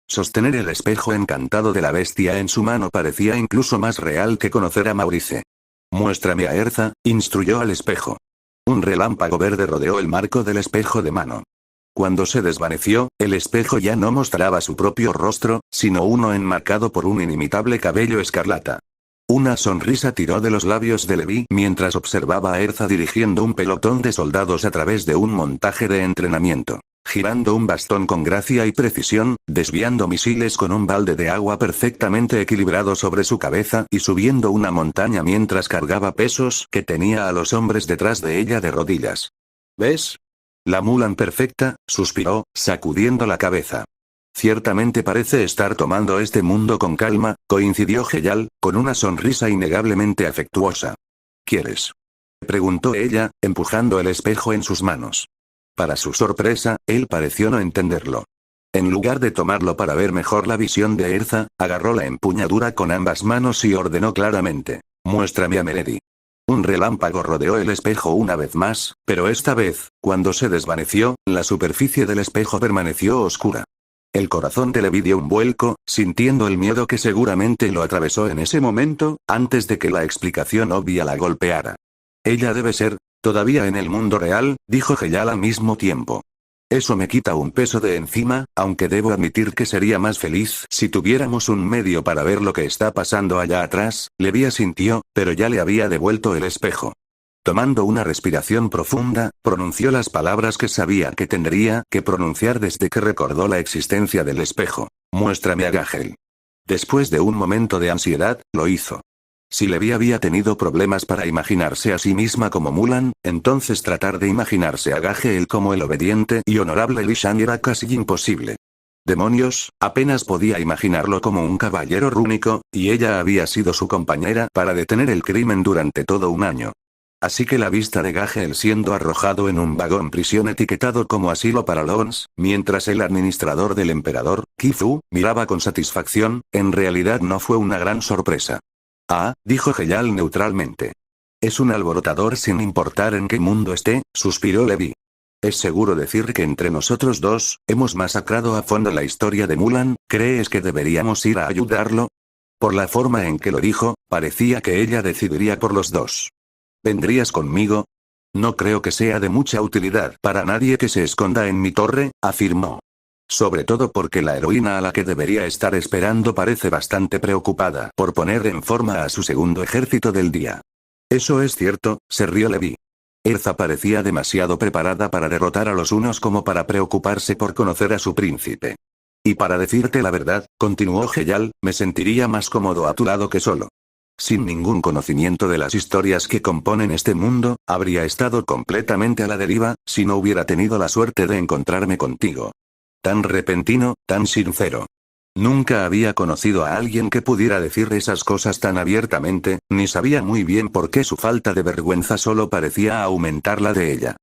Sostener el espejo encantado de la bestia en su mano parecía incluso más real que conocer a Maurice. Muéstrame a Erza, instruyó al espejo. Un relámpago verde rodeó el marco del espejo de mano. Cuando se desvaneció, el espejo ya no mostraba su propio rostro, sino uno enmarcado por un inimitable cabello escarlata. Una sonrisa tiró de los labios de Levi mientras observaba a Erza dirigiendo un pelotón de soldados a través de un montaje de entrenamiento, girando un bastón con gracia y precisión, desviando misiles con un balde de agua perfectamente equilibrado sobre su cabeza y subiendo una montaña mientras cargaba pesos que tenía a los hombres detrás de ella de rodillas. ¿Ves? La Mulan perfecta, suspiró, sacudiendo la cabeza. Ciertamente parece estar tomando este mundo con calma, coincidió Heyal, con una sonrisa innegablemente afectuosa. ¿Quieres? Preguntó ella, empujando el espejo en sus manos. Para su sorpresa, él pareció no entenderlo. En lugar de tomarlo para ver mejor la visión de Erza, agarró la empuñadura con ambas manos y ordenó claramente: muéstrame a Melody. Un relámpago rodeó el espejo una vez más, pero esta vez, cuando se desvaneció, la superficie del espejo permaneció oscura. El corazón de Levi dio un vuelco, sintiendo el miedo que seguramente lo atravesó en ese momento, antes de que la explicación obvia la golpeara. Ella debe ser, todavía en el mundo real, dijo Heyal al mismo tiempo. Eso me quita un peso de encima, aunque debo admitir que sería más feliz si tuviéramos un medio para ver lo que está pasando allá atrás. Levi asintió, pero ya le había devuelto el espejo. Tomando una respiración profunda, pronunció las palabras que sabía que tendría que pronunciar desde que recordó la existencia del espejo. Muéstrame a Gahel. Después de un momento de ansiedad, lo hizo. Si Levi había tenido problemas para imaginarse a sí misma como Mulan, entonces tratar de imaginarse a Gahel como el obediente y honorable Li Shan era casi imposible. Demonios, apenas podía imaginarlo como un caballero rúnico, y ella había sido su compañera para detener el crimen durante todo un año. Así que la vista de Gahel siendo arrojado en un vagón prisión etiquetado como asilo para Lons, mientras el administrador del emperador, Kifu, miraba con satisfacción, en realidad no fue una gran sorpresa. Ah, dijo Heyal neutralmente. Es un alborotador sin importar en qué mundo esté, suspiró Levi. ¿Es seguro decir que entre nosotros dos, hemos masacrado a fondo la historia de Mulan? ¿Crees que deberíamos ir a ayudarlo? Por la forma en que lo dijo, parecía que ella decidiría por los dos. ¿Vendrías conmigo? No creo que sea de mucha utilidad para nadie que se esconda en mi torre, afirmó. Sobre todo porque la heroína a la que debería estar esperando parece bastante preocupada por poner en forma a su segundo ejército del día. Eso es cierto, se rió Levi. Erza parecía demasiado preparada para derrotar a los unos como para preocuparse por conocer a su príncipe. Y para decirte la verdad, continuó Heyal, me sentiría más cómodo a tu lado que solo. Sin ningún conocimiento de las historias que componen este mundo, habría estado completamente a la deriva, si no hubiera tenido la suerte de encontrarme contigo. Tan repentino, tan sincero. Nunca había conocido a alguien que pudiera decir esas cosas tan abiertamente, ni sabía muy bien por qué su falta de vergüenza solo parecía aumentar la de ella.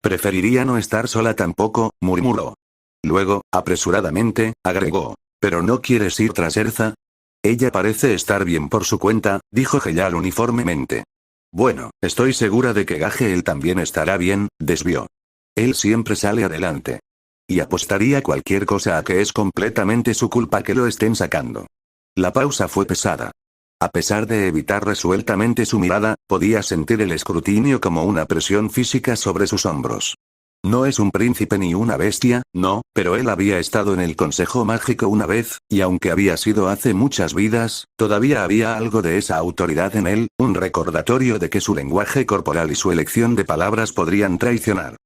Preferiría no estar sola tampoco, murmuró. Luego, apresuradamente, agregó. ¿Pero no quieres ir tras Erza? Ella parece estar bien por su cuenta, dijo Heyal uniformemente. Bueno, estoy segura de que Gahel también estará bien, desvió. Él siempre sale adelante. Y apostaría cualquier cosa a que es completamente su culpa que lo estén sacando. La pausa fue pesada. A pesar de evitar resueltamente su mirada, podía sentir el escrutinio como una presión física sobre sus hombros. No es un príncipe ni una bestia, no, pero él había estado en el Consejo Mágico una vez, y aunque había sido hace muchas vidas, todavía había algo de esa autoridad en él, un recordatorio de que su lenguaje corporal y su elección de palabras podrían traicionar.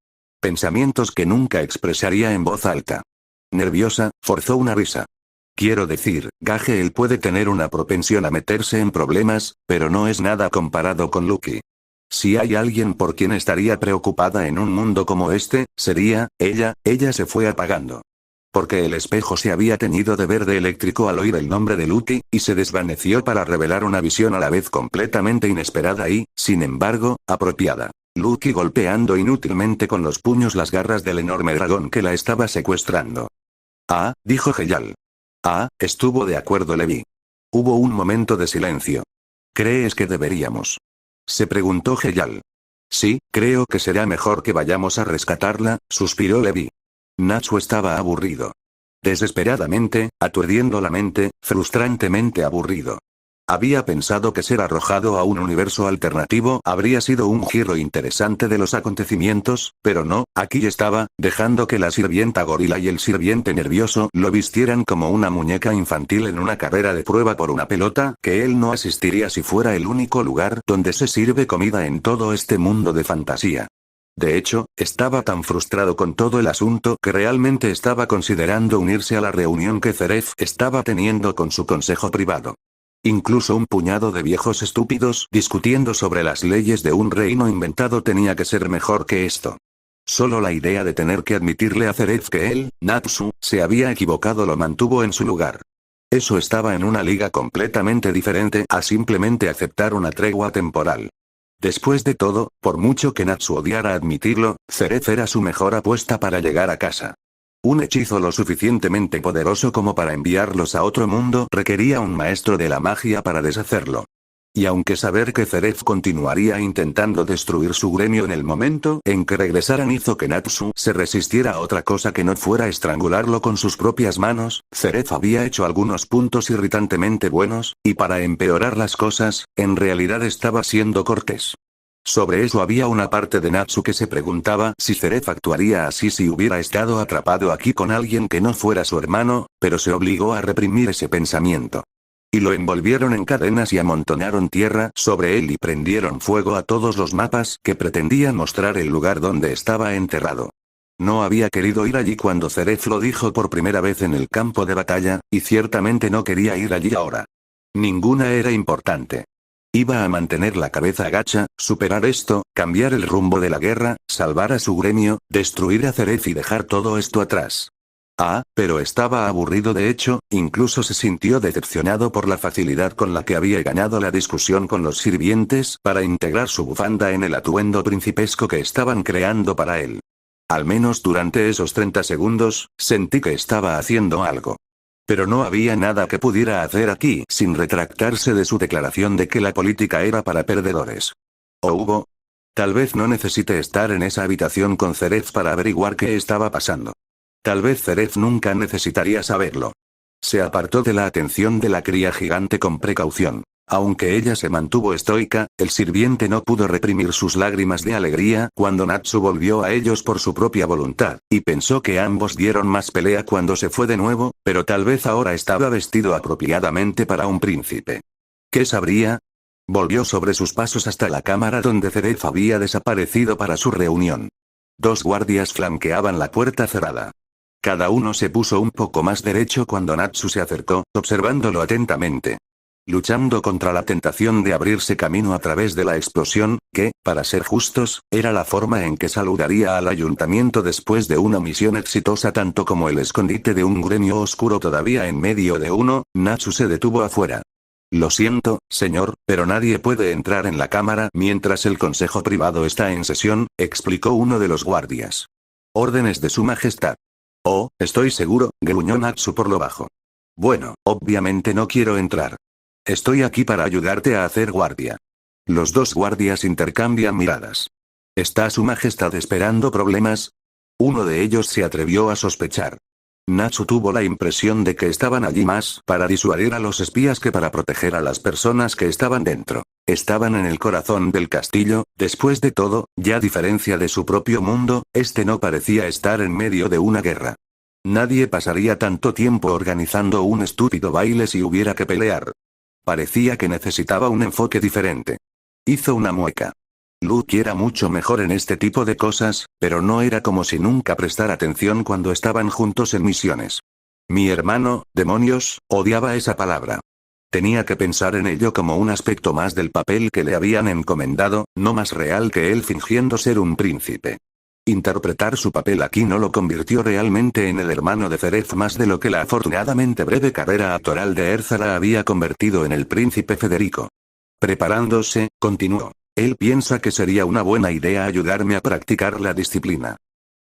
Pensamientos que nunca expresaría en voz alta. Nerviosa, forzó una risa. Quiero decir, Gahel puede tener una propensión a meterse en problemas, pero no es nada comparado con Lucky. Si hay alguien por quien estaría preocupada en un mundo como este, sería ella. Ella se fue apagando. Porque el espejo se había teñido de verde eléctrico al oír el nombre de Lucky, y se desvaneció para revelar una visión a la vez completamente inesperada y, sin embargo, apropiada. Lucky golpeando inútilmente con los puños las garras del enorme dragón que la estaba secuestrando. Ah, dijo Heyal. Ah, estuvo de acuerdo Levi. Hubo un momento de silencio. ¿Crees que deberíamos? Se preguntó Heyal. Sí, creo que será mejor que vayamos a rescatarla, suspiró Levi. Natsu estaba aburrido. Desesperadamente, aturdiendo la mente, frustrantemente aburrido. Había pensado que ser arrojado a un universo alternativo habría sido un giro interesante de los acontecimientos, pero no, aquí estaba, dejando que la sirvienta gorila y el sirviente nervioso lo vistieran como una muñeca infantil en una carrera de prueba por una pelota, que él no asistiría si fuera el único lugar donde se sirve comida en todo este mundo de fantasía. De hecho, estaba tan frustrado con todo el asunto que realmente estaba considerando unirse a la reunión que Zeref estaba teniendo con su consejo privado. Incluso un puñado de viejos estúpidos discutiendo sobre las leyes de un reino inventado tenía que ser mejor que esto. Solo la idea de tener que admitirle a Zeref que él, Natsu, se había equivocado lo mantuvo en su lugar. Eso estaba en una liga completamente diferente a simplemente aceptar una tregua temporal. Después de todo, por mucho que Natsu odiara admitirlo, Zeref era su mejor apuesta para llegar a casa. Un hechizo lo suficientemente poderoso como para enviarlos a otro mundo requería un maestro de la magia para deshacerlo. Y aunque saber que Zeref continuaría intentando destruir su gremio en el momento en que regresaran hizo que Natsu se resistiera a otra cosa que no fuera estrangularlo con sus propias manos, Zeref había hecho algunos puntos irritantemente buenos, y para empeorar las cosas, en realidad estaba siendo cortés. Sobre eso había una parte de Natsu que se preguntaba si Zeref actuaría así si hubiera estado atrapado aquí con alguien que no fuera su hermano, pero se obligó a reprimir ese pensamiento. Y lo envolvieron en cadenas y amontonaron tierra sobre él y prendieron fuego a todos los mapas que pretendían mostrar el lugar donde estaba enterrado. No había querido ir allí cuando Zeref lo dijo por primera vez en el campo de batalla, y ciertamente no quería ir allí ahora. Ninguna era importante. Iba a mantener la cabeza agacha, superar esto, cambiar el rumbo de la guerra, salvar a su gremio, destruir a Zeref y dejar todo esto atrás. Ah, pero estaba aburrido de hecho, incluso se sintió decepcionado por la facilidad con la que había ganado la discusión con los sirvientes para integrar su bufanda en el atuendo principesco que estaban creando para él. Al menos durante esos 30 segundos, sentí que estaba haciendo algo. Pero no había nada que pudiera hacer aquí sin retractarse de su declaración de que la política era para perdedores. ¿O hubo? Tal vez no necesite estar en esa habitación con Zeref para averiguar qué estaba pasando. Tal vez Zeref nunca necesitaría saberlo. Se apartó de la atención de la cría gigante con precaución. Aunque ella se mantuvo estoica, el sirviente no pudo reprimir sus lágrimas de alegría cuando Natsu volvió a ellos por su propia voluntad, y pensó que ambos dieron más pelea cuando se fue de nuevo, pero tal vez ahora estaba vestido apropiadamente para un príncipe. ¿Qué sabría? Volvió sobre sus pasos hasta la cámara donde Zeref había desaparecido para su reunión. 2 guardias flanqueaban la puerta cerrada. Cada uno se puso un poco más derecho cuando Natsu se acercó, observándolo atentamente. Luchando contra la tentación de abrirse camino a través de la explosión, que, para ser justos, era la forma en que saludaría al ayuntamiento después de una misión exitosa tanto como el escondite de un gremio oscuro todavía en medio de uno, Natsu se detuvo afuera. Lo siento, señor, pero nadie puede entrar en la cámara mientras el consejo privado está en sesión, explicó uno de los guardias. Órdenes de su majestad. Oh, estoy seguro, gruñó Natsu por lo bajo. Bueno, obviamente no quiero entrar. Estoy aquí para ayudarte a hacer guardia. Los 2 guardias intercambian miradas. ¿Está su majestad esperando problemas? Uno de ellos se atrevió a sospechar. Natsu tuvo la impresión de que estaban allí más para disuadir a los espías que para proteger a las personas que estaban dentro. Estaban en el corazón del castillo, después de todo, ya a diferencia de su propio mundo, este no parecía estar en medio de una guerra. Nadie pasaría tanto tiempo organizando un estúpido baile si hubiera que pelear. Parecía que necesitaba un enfoque diferente. Hizo una mueca. Luke era mucho mejor en este tipo de cosas, pero no era como si nunca prestara atención cuando estaban juntos en misiones. Mi hermano, demonios, odiaba esa palabra. Tenía que pensar en ello como un aspecto más del papel que le habían encomendado, no más real que él fingiendo ser un príncipe. Interpretar su papel aquí no lo convirtió realmente en el hermano de Ceref más de lo que la afortunadamente breve carrera actoral de Erzara había convertido en el príncipe Federico. Preparándose, continuó. Él piensa que sería una buena idea ayudarme a practicar la disciplina.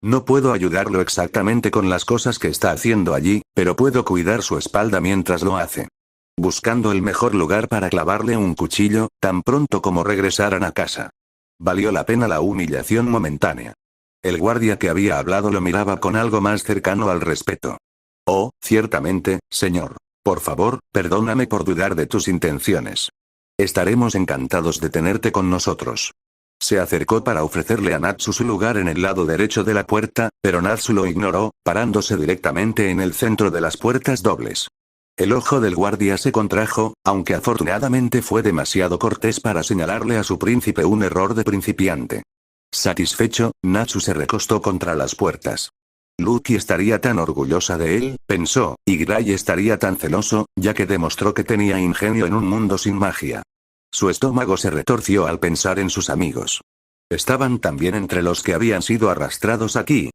No puedo ayudarlo exactamente con las cosas que está haciendo allí, pero puedo cuidar su espalda mientras lo hace. Buscando el mejor lugar para clavarle un cuchillo, tan pronto como regresaran a casa. Valió la pena la humillación momentánea. El guardia que había hablado lo miraba con algo más cercano al respeto. Oh, ciertamente, señor. Por favor, perdóname por dudar de tus intenciones. Estaremos encantados de tenerte con nosotros. Se acercó para ofrecerle a Natsu su lugar en el lado derecho de la puerta, pero Natsu lo ignoró, parándose directamente en el centro de las puertas dobles. El ojo del guardia se contrajo, aunque afortunadamente fue demasiado cortés para señalarle a su príncipe un error de principiante. Satisfecho, Natsu se recostó contra las puertas. Lucky estaría tan orgullosa de él, pensó, y Gray estaría tan celoso, ya que demostró que tenía ingenio en un mundo sin magia. Su estómago se retorció al pensar en sus amigos. Estaban también entre los que habían sido arrastrados aquí.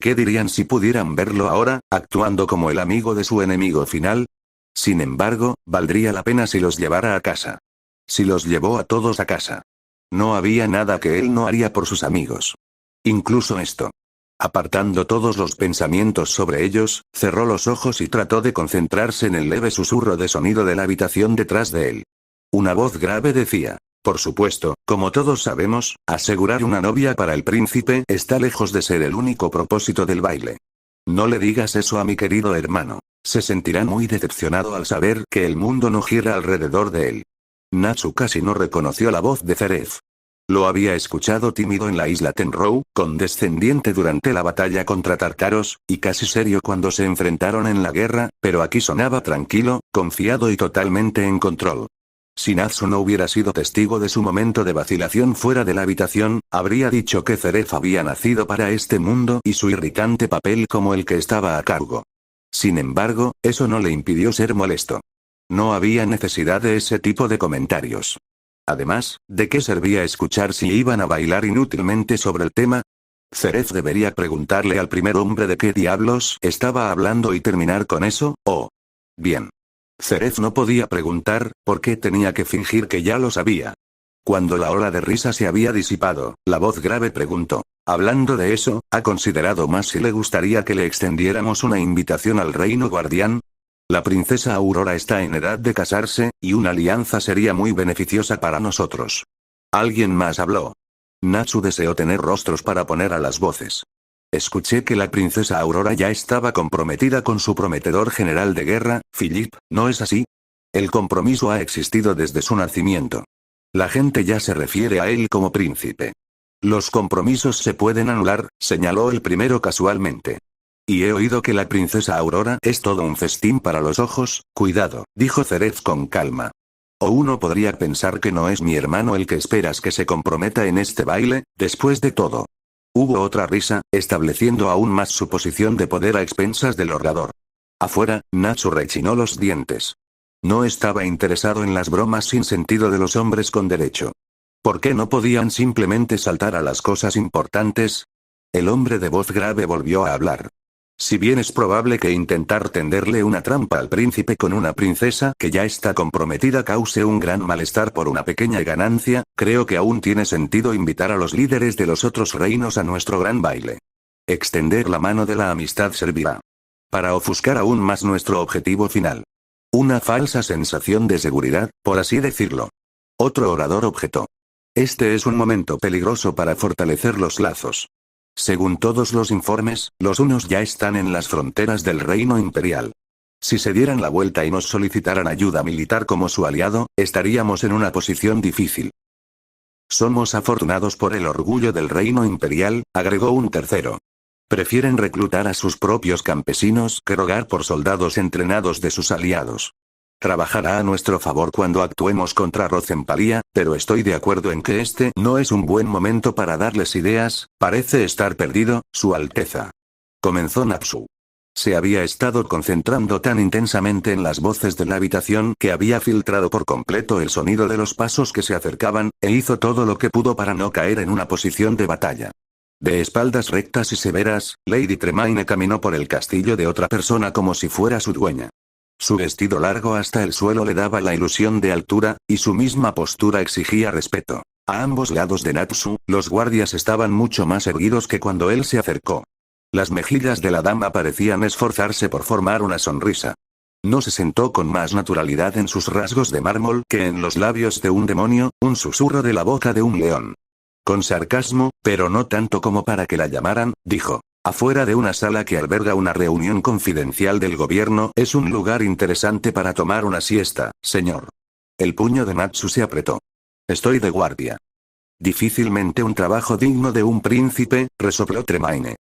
¿Qué dirían si pudieran verlo ahora, actuando como el amigo de su enemigo final? Sin embargo, valdría la pena si los llevara a casa. Si los llevó a todos a casa. No había nada que él no haría por sus amigos. Incluso esto. Apartando todos los pensamientos sobre ellos, cerró los ojos y trató de concentrarse en el leve susurro de sonido de la habitación detrás de él. Una voz grave decía, por supuesto, como todos sabemos, asegurar una novia para el príncipe está lejos de ser el único propósito del baile. No le digas eso a mi querido hermano. Se sentirá muy decepcionado al saber que el mundo no gira alrededor de él. Natsu casi no reconoció la voz de Ceref. Lo había escuchado tímido en la isla Tenrou, condescendiente durante la batalla contra Tartaros, y casi serio cuando se enfrentaron en la guerra, pero aquí sonaba tranquilo, confiado y totalmente en control. Si Natsu no hubiera sido testigo de su momento de vacilación fuera de la habitación, habría dicho que Ceref había nacido para este mundo y su irritante papel como el que estaba a cargo. Sin embargo, eso no le impidió ser molesto. No había necesidad de ese tipo de comentarios. Además, ¿de qué servía escuchar si iban a bailar inútilmente sobre el tema? Ceref debería preguntarle al primer hombre de qué diablos estaba hablando y terminar con eso, ¿o? Bien. Ceref no podía preguntar, ¿por qué tenía que fingir que ya lo sabía? Cuando la ola de risa se había disipado, la voz grave preguntó, hablando de eso, ¿ha considerado más si le gustaría que le extendiéramos una invitación al reino guardián? La princesa Aurora está en edad de casarse, y una alianza sería muy beneficiosa para nosotros. Alguien más habló. Natsu deseó tener rostros para poner a las voces. Escuché que la princesa Aurora ya estaba comprometida con su prometedor general de guerra, Philip, ¿no es así? El compromiso ha existido desde su nacimiento. La gente ya se refiere a él como príncipe. Los compromisos se pueden anular, señaló el primero casualmente. Y he oído que la princesa Aurora es todo un festín para los ojos, cuidado, dijo Ceref con calma. O uno podría pensar que no es mi hermano el que esperas que se comprometa en este baile, después de todo. Hubo otra risa, estableciendo aún más su posición de poder a expensas del orador. Afuera, Natsu rechinó los dientes. No estaba interesado en las bromas sin sentido de los hombres con derecho. ¿Por qué no podían simplemente saltar a las cosas importantes? El hombre de voz grave volvió a hablar. Si bien es probable que intentar tenderle una trampa al príncipe con una princesa que ya está comprometida cause un gran malestar por una pequeña ganancia, creo que aún tiene sentido invitar a los líderes de los otros reinos a nuestro gran baile. Extender la mano de la amistad servirá para ofuscar aún más nuestro objetivo final. Una falsa sensación de seguridad, por así decirlo. Otro orador objetó. Este es un momento peligroso para fortalecer los lazos. Según todos los informes, los hunos ya están en las fronteras del reino imperial. Si se dieran la vuelta y nos solicitaran ayuda militar como su aliado, estaríamos en una posición difícil. Somos afortunados por el orgullo del reino imperial, agregó un tercero. Prefieren reclutar a sus propios campesinos que rogar por soldados entrenados de sus aliados. Trabajará a nuestro favor cuando actuemos contra Rocempalia, pero estoy de acuerdo en que este no es un buen momento para darles ideas, parece estar perdido, Su Alteza. Comenzó Natsu. Se había estado concentrando tan intensamente en las voces de la habitación que había filtrado por completo el sonido de los pasos que se acercaban, e hizo todo lo que pudo para no caer en una posición de batalla. De espaldas rectas y severas, Lady Tremaine caminó por el castillo de otra persona como si fuera su dueña. Su vestido largo hasta el suelo le daba la ilusión de altura, y su misma postura exigía respeto. A ambos lados de Natsu, los guardias estaban mucho más erguidos que cuando él se acercó. Las mejillas de la dama parecían esforzarse por formar una sonrisa. No se sentó con más naturalidad en sus rasgos de mármol que en los labios de un demonio, un susurro de la boca de un león. Con sarcasmo, pero no tanto como para que la llamaran, dijo: afuera de una sala que alberga una reunión confidencial del gobierno es un lugar interesante para tomar una siesta, señor. El puño de Natsu se apretó. Estoy de guardia. Difícilmente un trabajo digno de un príncipe, resopló Tremaine.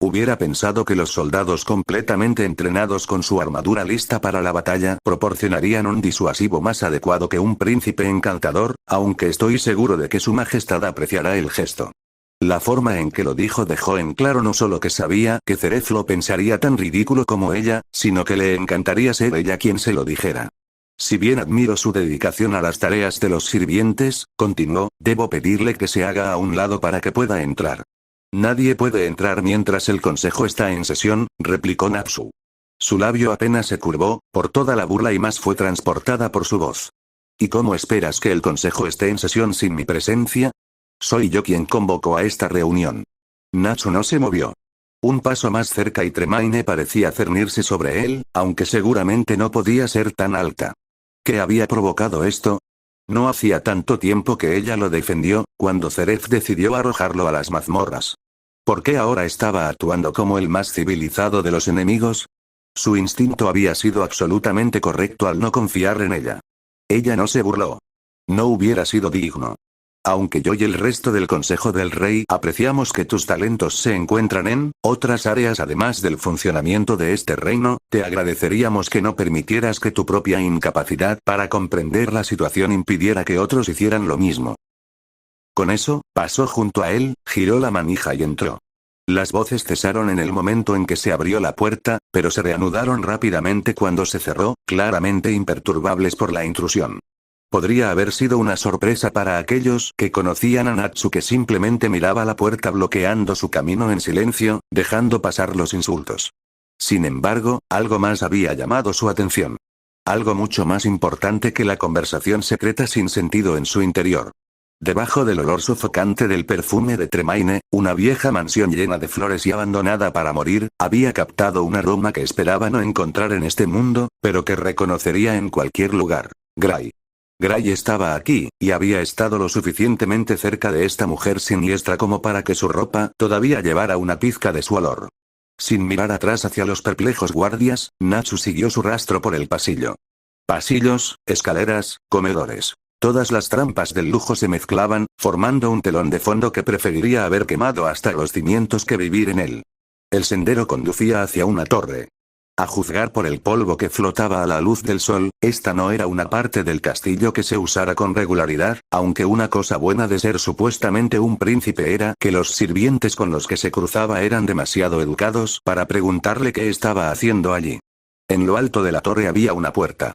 Hubiera pensado que los soldados completamente entrenados con su armadura lista para la batalla proporcionarían un disuasivo más adecuado que un príncipe encantador, aunque estoy seguro de que su majestad apreciará el gesto. La forma en que lo dijo dejó en claro no solo que sabía que Ceref lo pensaría tan ridículo como ella, sino que le encantaría ser ella quien se lo dijera. Si bien admiro su dedicación a las tareas de los sirvientes, continuó, debo pedirle que se haga a un lado para que pueda entrar. Nadie puede entrar mientras el consejo está en sesión, replicó Natsu. Su labio apenas se curvó, por toda la burla y más fue transportada por su voz. ¿Y cómo esperas que el consejo esté en sesión sin mi presencia? Soy yo quien convocó a esta reunión. Natsu no se movió. Un paso más cerca y Tremaine parecía cernirse sobre él, aunque seguramente no podía ser tan alta. ¿Qué había provocado esto? No hacía tanto tiempo que ella lo defendió, cuando Ceref decidió arrojarlo a las mazmorras. ¿Por qué ahora estaba actuando como el más civilizado de los enemigos? Su instinto había sido absolutamente correcto al no confiar en ella. Ella no se burló. No hubiera sido digno. Aunque yo y el resto del Consejo del Rey apreciamos que tus talentos se encuentran en otras áreas además del funcionamiento de este reino, te agradeceríamos que no permitieras que tu propia incapacidad para comprender la situación impidiera que otros hicieran lo mismo. Con eso, pasó junto a él, giró la manija y entró. Las voces cesaron en el momento en que se abrió la puerta, pero se reanudaron rápidamente cuando se cerró, claramente imperturbables por la intrusión. Podría haber sido una sorpresa para aquellos que conocían a Natsu, que simplemente miraba la puerta bloqueando su camino en silencio, dejando pasar los insultos. Sin embargo, algo más había llamado su atención. Algo mucho más importante que la conversación secreta sin sentido en su interior. Debajo del olor sofocante del perfume de Tremaine, una vieja mansión llena de flores y abandonada para morir, había captado un aroma que esperaba no encontrar en este mundo, pero que reconocería en cualquier lugar. Gray. Gray estaba aquí, y había estado lo suficientemente cerca de esta mujer siniestra como para que su ropa todavía llevara una pizca de su olor. Sin mirar atrás hacia los perplejos guardias, Natsu siguió su rastro por el pasillo. Pasillos, escaleras, comedores. Todas las trampas del lujo se mezclaban, formando un telón de fondo que preferiría haber quemado hasta los cimientos que vivir en él. El sendero conducía hacia una torre. A juzgar por el polvo que flotaba a la luz del sol, esta no era una parte del castillo que se usara con regularidad, aunque una cosa buena de ser supuestamente un príncipe era que los sirvientes con los que se cruzaba eran demasiado educados para preguntarle qué estaba haciendo allí. En lo alto de la torre había una puerta.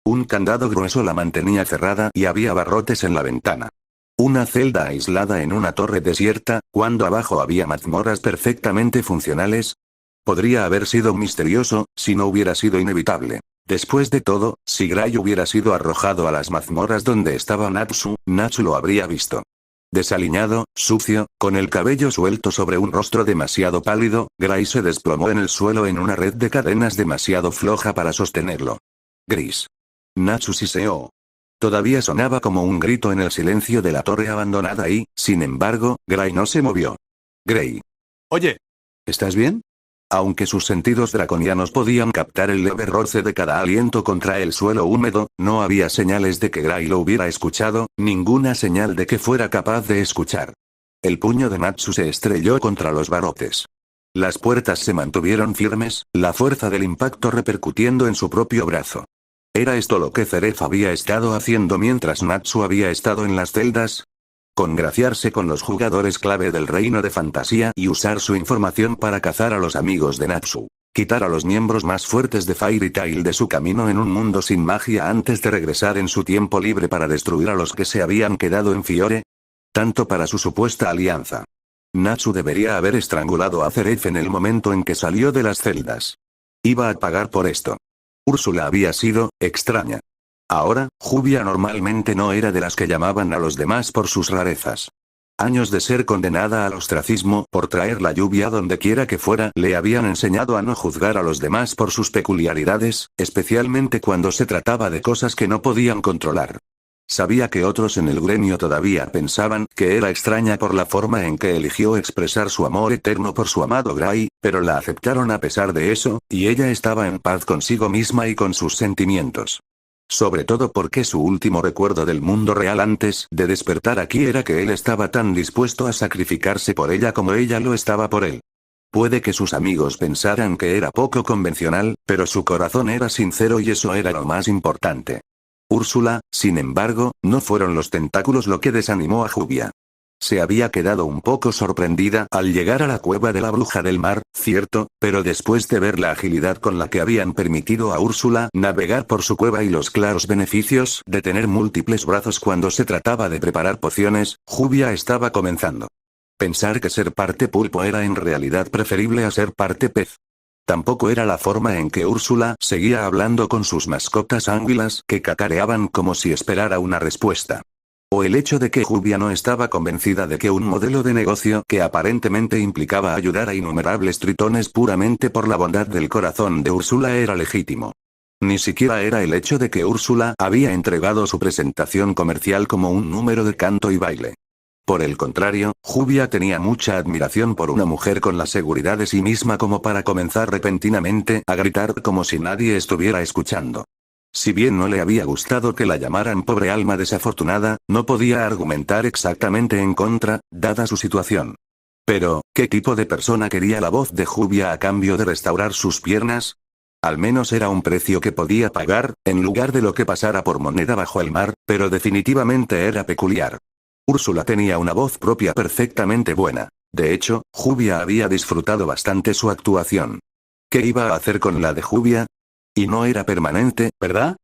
Un candado grueso la mantenía cerrada y había barrotes en la ventana. Una celda aislada en una torre desierta, cuando abajo había mazmorras perfectamente funcionales. Podría haber sido misterioso, si no hubiera sido inevitable. Después de todo, si Gray hubiera sido arrojado a las mazmorras donde estaba Natsu, Natsu lo habría visto. Desaliñado, sucio, con el cabello suelto sobre un rostro demasiado pálido, Gray se desplomó en el suelo en una red de cadenas demasiado floja para sostenerlo. Gris. Natsu siseó. Todavía sonaba como un grito en el silencio de la torre abandonada y, sin embargo, Gray no se movió. Gray. Oye. ¿Estás bien? Aunque sus sentidos draconianos podían captar el leve roce de cada aliento contra el suelo húmedo, no había señales de que Gray lo hubiera escuchado, ninguna señal de que fuera capaz de escuchar. El puño de Natsu se estrelló contra los barrotes. Las puertas se mantuvieron firmes, la fuerza del impacto repercutiendo en su propio brazo. ¿Era esto lo que Ceref había estado haciendo mientras Natsu había estado en las celdas? Congraciarse con los jugadores clave del reino de fantasía y usar su información para cazar a los amigos de Natsu. Quitar a los miembros más fuertes de Fairy Tail de su camino en un mundo sin magia antes de regresar en su tiempo libre para destruir a los que se habían quedado en Fiore. Tanto para su supuesta alianza. Natsu debería haber estrangulado a Zeref en el momento en que salió de las celdas. Iba a pagar por esto. Úrsula había sido extraña. Ahora, Jubia normalmente no era de las que llamaban a los demás por sus rarezas. Años de ser condenada al ostracismo por traer la lluvia donde quiera que fuera le habían enseñado a no juzgar a los demás por sus peculiaridades, especialmente cuando se trataba de cosas que no podían controlar. Sabía que otros en el gremio todavía pensaban que era extraña por la forma en que eligió expresar su amor eterno por su amado Gray, pero la aceptaron a pesar de eso, y ella estaba en paz consigo misma y con sus sentimientos. Sobre todo porque su último recuerdo del mundo real antes de despertar aquí era que él estaba tan dispuesto a sacrificarse por ella como ella lo estaba por él. Puede que sus amigos pensaran que era poco convencional, pero su corazón era sincero y eso era lo más importante. Úrsula, sin embargo, no fueron los tentáculos lo que desanimó a Jubia. Se había quedado un poco sorprendida al llegar a la cueva de la bruja del mar, cierto, pero después de ver la agilidad con la que habían permitido a Úrsula navegar por su cueva y los claros beneficios de tener múltiples brazos cuando se trataba de preparar pociones, Jubia estaba comenzando. Pensar que ser parte pulpo era en realidad preferible a ser parte pez. Tampoco era la forma en que Úrsula seguía hablando con sus mascotas anguilas que cacareaban como si esperara una respuesta. O el hecho de que Jubia no estaba convencida de que un modelo de negocio que aparentemente implicaba ayudar a innumerables tritones puramente por la bondad del corazón de Úrsula era legítimo. Ni siquiera era el hecho de que Úrsula había entregado su presentación comercial como un número de canto y baile. Por el contrario, Jubia tenía mucha admiración por una mujer con la seguridad de sí misma como para comenzar repentinamente a gritar como si nadie estuviera escuchando. Si bien no le había gustado que la llamaran pobre alma desafortunada, no podía argumentar exactamente en contra, dada su situación. Pero, ¿qué tipo de persona quería la voz de Jubia a cambio de restaurar sus piernas? Al menos era un precio que podía pagar, en lugar de lo que pasara por moneda bajo el mar, pero definitivamente era peculiar. Úrsula tenía una voz propia perfectamente buena. De hecho, Jubia había disfrutado bastante su actuación. ¿Qué iba a hacer con la de Jubia? Y no era permanente, ¿verdad?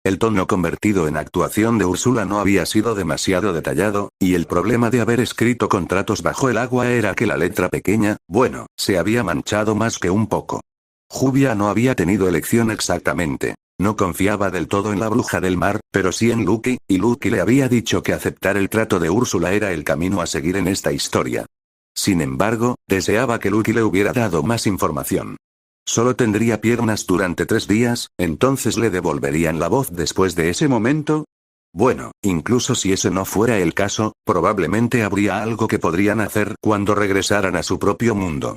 El tono convertido en actuación de Úrsula no había sido demasiado detallado, y el problema de haber escrito contratos bajo el agua era que la letra pequeña, bueno, se había manchado más que un poco. Jubia no había tenido elección exactamente. No confiaba del todo en la bruja del mar, pero sí en Lucky, y Lucky le había dicho que aceptar el trato de Úrsula era el camino a seguir en esta historia. Sin embargo, deseaba que Lucky le hubiera dado más información. Solo tendría piernas durante 3 días, entonces le devolverían la voz después de ese momento. Bueno, incluso si ese no fuera el caso, probablemente habría algo que podrían hacer cuando regresaran a su propio mundo.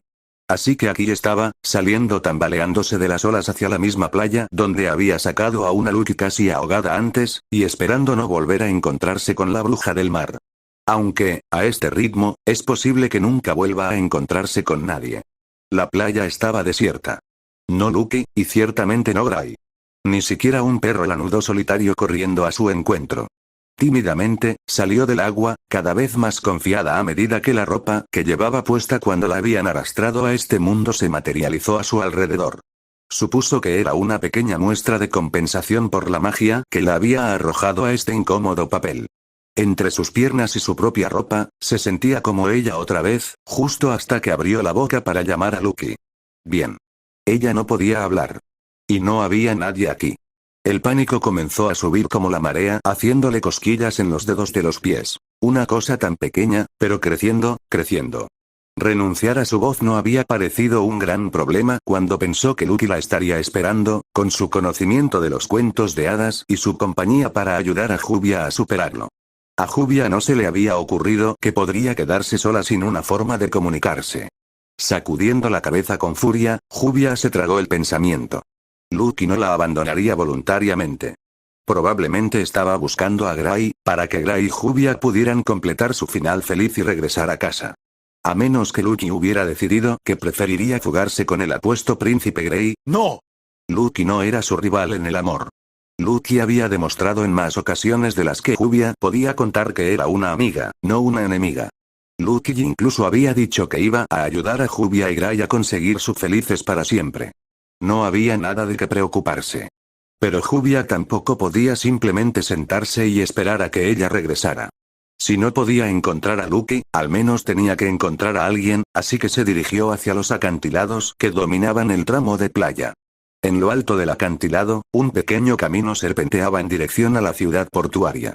Así que aquí estaba, saliendo tambaleándose de las olas hacia la misma playa donde había sacado a una Lucky casi ahogada antes, y esperando no volver a encontrarse con la bruja del mar. Aunque, a este ritmo, es posible que nunca vuelva a encontrarse con nadie. La playa estaba desierta. No Lucky, y ciertamente no Gray. Ni siquiera un perro lanudo solitario corriendo a su encuentro. Tímidamente, salió del agua, cada vez más confiada a medida que la ropa que llevaba puesta cuando la habían arrastrado a este mundo se materializó a su alrededor. Supuso que era una pequeña muestra de compensación por la magia que la había arrojado a este incómodo papel. Entre sus piernas y su propia ropa, se sentía como ella otra vez, justo hasta que abrió la boca para llamar a Lucky. Bien. Ella no podía hablar. Y no había nadie aquí. El pánico comenzó a subir como la marea, haciéndole cosquillas en los dedos de los pies. Una cosa tan pequeña, pero creciendo, creciendo. Renunciar a su voz no había parecido un gran problema cuando pensó que Lucky la estaría esperando, con su conocimiento de los cuentos de hadas y su compañía para ayudar a Jubia a superarlo. A Jubia no se le había ocurrido que podría quedarse sola sin una forma de comunicarse. Sacudiendo la cabeza con furia, Jubia se tragó el pensamiento. Lucky no la abandonaría voluntariamente. Probablemente estaba buscando a Gray, para que Gray y Jubia pudieran completar su final feliz y regresar a casa. A menos que Lucky hubiera decidido que preferiría fugarse con el apuesto príncipe Gray. ¡No! Lucky no era su rival en el amor. Lucky había demostrado en más ocasiones de las que Jubia podía contar que era una amiga, no una enemiga. Lucky incluso había dicho que iba a ayudar a Jubia y Gray a conseguir su felices para siempre. No había nada de qué preocuparse. Pero Jubia tampoco podía simplemente sentarse y esperar a que ella regresara. Si no podía encontrar a Lucky, al menos tenía que encontrar a alguien, así que se dirigió hacia los acantilados que dominaban el tramo de playa. En lo alto del acantilado, un pequeño camino serpenteaba en dirección a la ciudad portuaria.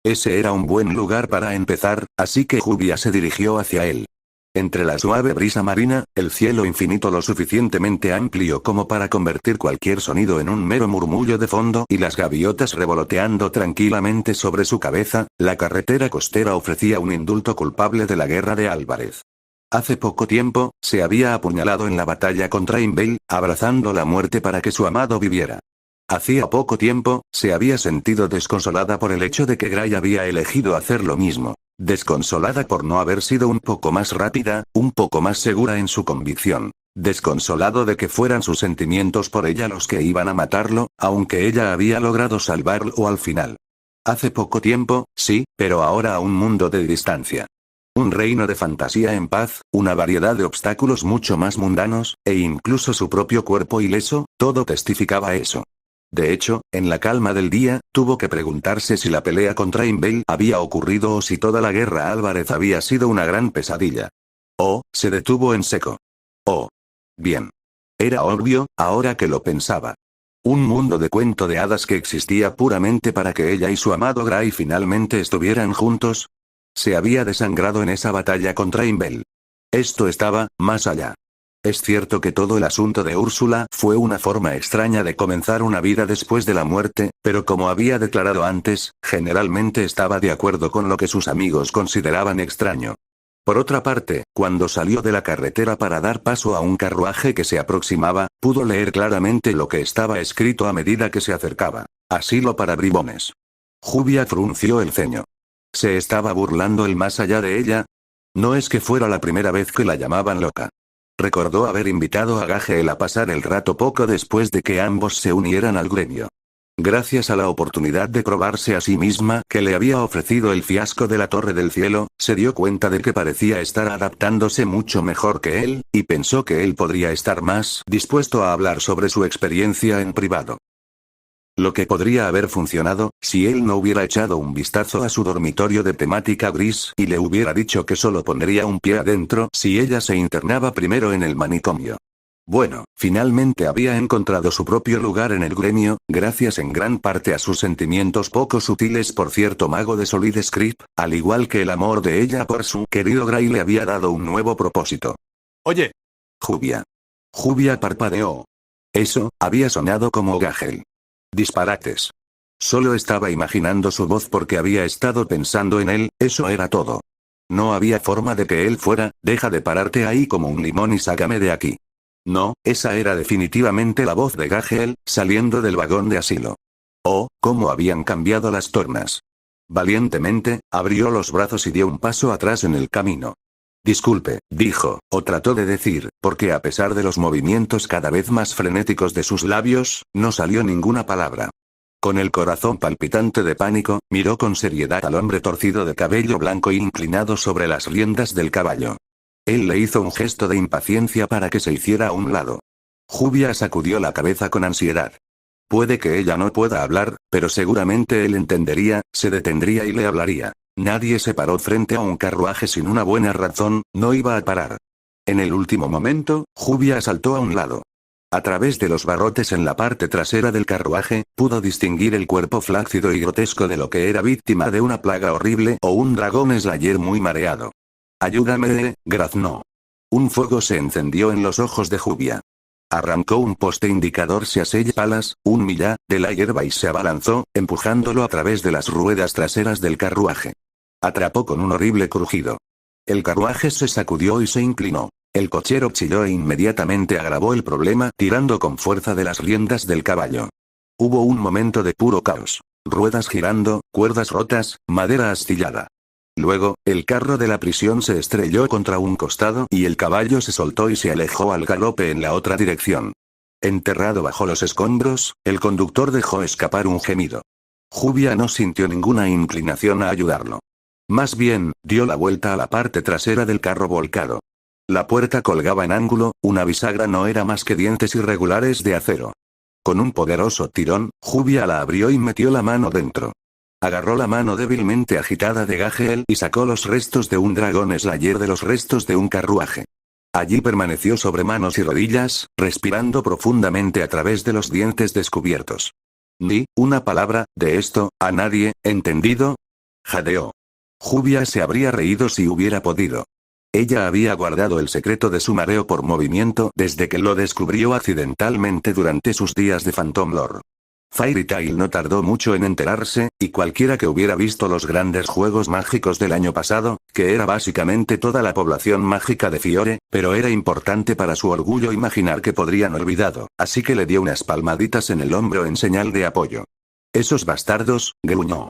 Ese era un buen lugar para empezar, así que Jubia se dirigió hacia él. Entre la suave brisa marina, el cielo infinito lo suficientemente amplio como para convertir cualquier sonido en un mero murmullo de fondo y las gaviotas revoloteando tranquilamente sobre su cabeza, la carretera costera ofrecía un indulto culpable de la guerra de Álvarez. Hace poco tiempo, se había apuñalado en la batalla contra Invale, abrazando la muerte para que su amado viviera. Hacía poco tiempo, se había sentido desconsolada por el hecho de que Gray había elegido hacer lo mismo. Desconsolada por no haber sido un poco más rápida, un poco más segura en su convicción. Desconsolado de que fueran sus sentimientos por ella los que iban a matarlo, aunque ella había logrado salvarlo al final. Hace poco tiempo, sí, pero ahora a un mundo de distancia. Un reino de fantasía en paz, una variedad de obstáculos mucho más mundanos, e incluso su propio cuerpo ileso, todo testificaba eso. De hecho, en la calma del día, tuvo que preguntarse si la pelea contra Invale había ocurrido o si toda la guerra Álvarez había sido una gran pesadilla. Oh, se detuvo en seco. Oh. Bien. Era obvio, ahora que lo pensaba. Un mundo de cuento de hadas que existía puramente para que ella y su amado Gray finalmente estuvieran juntos. Se había desangrado en esa batalla contra Invale. Esto estaba, más allá. Es cierto que todo el asunto de Úrsula fue una forma extraña de comenzar una vida después de la muerte, pero como había declarado antes, generalmente estaba de acuerdo con lo que sus amigos consideraban extraño. Por otra parte, cuando salió de la carretera para dar paso a un carruaje que se aproximaba, pudo leer claramente lo que estaba escrito a medida que se acercaba. Asilo para bribones. Jubia frunció el ceño. ¿Se estaba burlando el más allá de ella? No es que fuera la primera vez que la llamaban loca. Recordó haber invitado a Gagel a pasar el rato poco después de que ambos se unieran al gremio. Gracias a la oportunidad de probarse a sí misma que le había ofrecido el fiasco de la Torre del Cielo, se dio cuenta de que parecía estar adaptándose mucho mejor que él, y pensó que él podría estar más dispuesto a hablar sobre su experiencia en privado. Lo que podría haber funcionado, si él no hubiera echado un vistazo a su dormitorio de temática gris y le hubiera dicho que solo pondría un pie adentro si ella se internaba primero en el manicomio. Bueno, finalmente había encontrado su propio lugar en el gremio, gracias en gran parte a sus sentimientos poco sutiles por cierto mago de Solid Script, al igual que el amor de ella por su querido Gray le había dado un nuevo propósito. Oye. Jubia. Jubia parpadeó. Eso, había sonado como Gagel. Disparates. Solo estaba imaginando su voz porque había estado pensando en él, eso era todo. No había forma de que él fuera, deja de pararte ahí como un limón y sácame de aquí. No, esa era definitivamente la voz de Gagel, saliendo del vagón de asilo. Oh, cómo habían cambiado las tornas. Valientemente, abrió los brazos y dio un paso atrás en el camino. Disculpe, dijo, o trató de decir, porque a pesar de los movimientos cada vez más frenéticos de sus labios, no salió ninguna palabra. Con el corazón palpitante de pánico, miró con seriedad al hombre torcido de cabello blanco inclinado sobre las riendas del caballo. Él le hizo un gesto de impaciencia para que se hiciera a un lado. Jubia sacudió la cabeza con ansiedad. Puede que ella no pueda hablar, pero seguramente él entendería, se detendría y le hablaría. Nadie se paró frente a un carruaje sin una buena razón, no iba a parar. En el último momento, Jubia saltó a un lado. A través de los barrotes en la parte trasera del carruaje, pudo distinguir el cuerpo flácido y grotesco de lo que era víctima de una plaga horrible o un dragón slayer muy mareado. Ayúdame, graznó. Un fuego se encendió en los ojos de Jubia. Arrancó un poste indicador 6 palas, un millar, de la hierba y se abalanzó, empujándolo a través de las ruedas traseras del carruaje. Atrapó con un horrible crujido. El carruaje se sacudió y se inclinó. El cochero chilló e inmediatamente agravó el problema tirando con fuerza de las riendas del caballo. Hubo un momento de puro caos. Ruedas girando, cuerdas rotas, madera astillada. Luego, el carro de la prisión se estrelló contra un costado y el caballo se soltó y se alejó al galope en la otra dirección. Enterrado bajo los escombros, el conductor dejó escapar un gemido. Jubia no sintió ninguna inclinación a ayudarlo. Más bien, dio la vuelta a la parte trasera del carro volcado. La puerta colgaba en ángulo, una bisagra no era más que dientes irregulares de acero. Con un poderoso tirón, Jubia la abrió y metió la mano dentro. Agarró la mano débilmente agitada de Gageel y sacó los restos de un dragón slayer de los restos de un carruaje. Allí permaneció sobre manos y rodillas, respirando profundamente a través de los dientes descubiertos. Ni una palabra de esto a nadie, ¿entendido? Jadeó. Jubia se habría reído si hubiera podido. Ella había guardado el secreto de su mareo por movimiento desde que lo descubrió accidentalmente durante sus días de Phantom Lord. Fairy Tail no tardó mucho en enterarse, y cualquiera que hubiera visto los grandes juegos mágicos del año pasado, que era básicamente toda la población mágica de Fiore, pero era importante para su orgullo imaginar que podrían olvidado, así que le dio unas palmaditas en el hombro en señal de apoyo. «Esos bastardos», gruñó.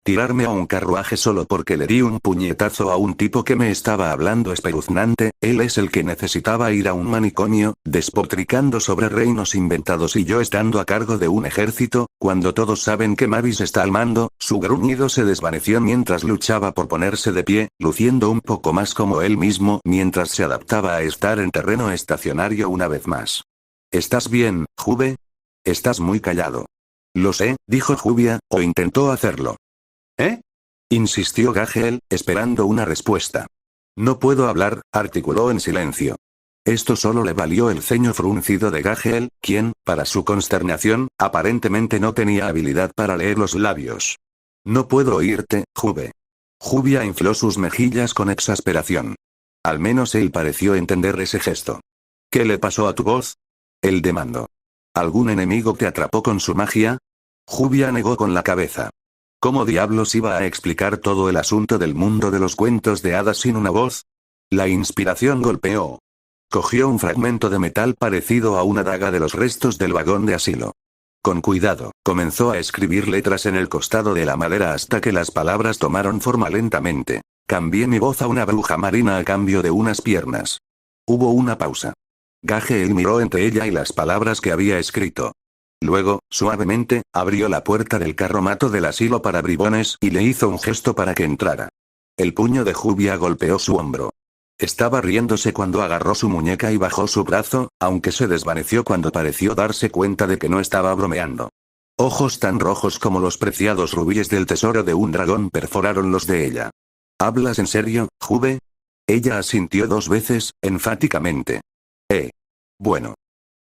«Tirarme a un carruaje solo porque le di un puñetazo a un tipo que me estaba hablando espeluznante, él es el que necesitaba ir a un manicomio, despotricando sobre reinos inventados y yo estando a cargo de un ejército, cuando todos saben que Mavis está al mando». Su gruñido se desvaneció mientras luchaba por ponerse de pie, luciendo un poco más como él mismo mientras se adaptaba a estar en terreno estacionario una vez más. «¿Estás bien, Jube? Estás muy callado». «Lo sé», dijo Jubia, o intentó hacerlo. «¿Eh?», insistió Gageel, esperando una respuesta. «No puedo hablar», articuló en silencio. Esto solo le valió el ceño fruncido de Gageel, quien, para su consternación, aparentemente no tenía habilidad para leer los labios. «No puedo oírte, Jube». Jubia infló sus mejillas con exasperación. Al menos él pareció entender ese gesto. «¿Qué le pasó a tu voz?», él demandó. «¿Algún enemigo te atrapó con su magia?». Jubia negó con la cabeza. ¿Cómo diablos iba a explicar todo el asunto del mundo de los cuentos de hadas sin una voz? La inspiración golpeó. Cogió un fragmento de metal parecido a una daga de los restos del vagón de asilo. Con cuidado, comenzó a escribir letras en el costado de la madera hasta que las palabras tomaron forma lentamente. Cambié mi voz a una bruja marina a cambio de unas piernas. Hubo una pausa. Gageel miró entre ella y las palabras que había escrito. Luego, suavemente, abrió la puerta del carromato del asilo para bribones y le hizo un gesto para que entrara. El puño de Jubia golpeó su hombro. Estaba riéndose cuando agarró su muñeca y bajó su brazo, aunque se desvaneció cuando pareció darse cuenta de que no estaba bromeando. Ojos tan rojos como los preciados rubíes del tesoro de un dragón perforaron los de ella. ¿Hablas en serio, Jube? Ella asintió 2 veces, enfáticamente. Bueno.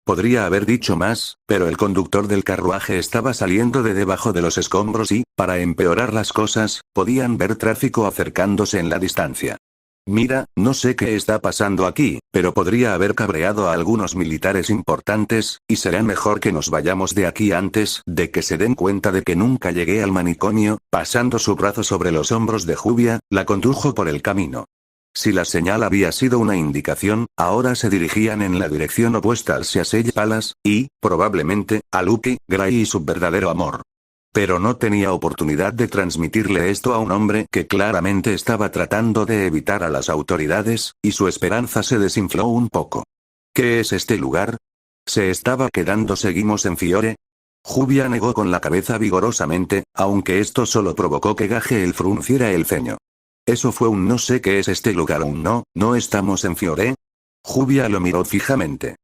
Podría haber dicho más, pero el conductor del carruaje estaba saliendo de debajo de los escombros y, para empeorar las cosas, podían ver tráfico acercándose en la distancia. «Mira, no sé qué está pasando aquí, pero podría haber cabreado a algunos militares importantes, y será mejor que nos vayamos de aquí antes de que se den cuenta de que nunca llegué al manicomio». Pasando su brazo sobre los hombros de Jubia, la condujo por el camino. Si la señal había sido una indicación, ahora se dirigían en la dirección opuesta al Seasell Palace, y, probablemente, a Lucky, Gray y su verdadero amor. Pero no tenía oportunidad de transmitirle esto a un hombre que claramente estaba tratando de evitar a las autoridades, y su esperanza se desinfló un poco. ¿Qué es este lugar? ¿Se estaba quedando seguimos en Fiore? Jubia negó con la cabeza vigorosamente, aunque esto solo provocó que Gageel frunciera el ceño. Eso fue un no sé qué es este lugar un no estamos en Fiore. Jubia lo miró fijamente.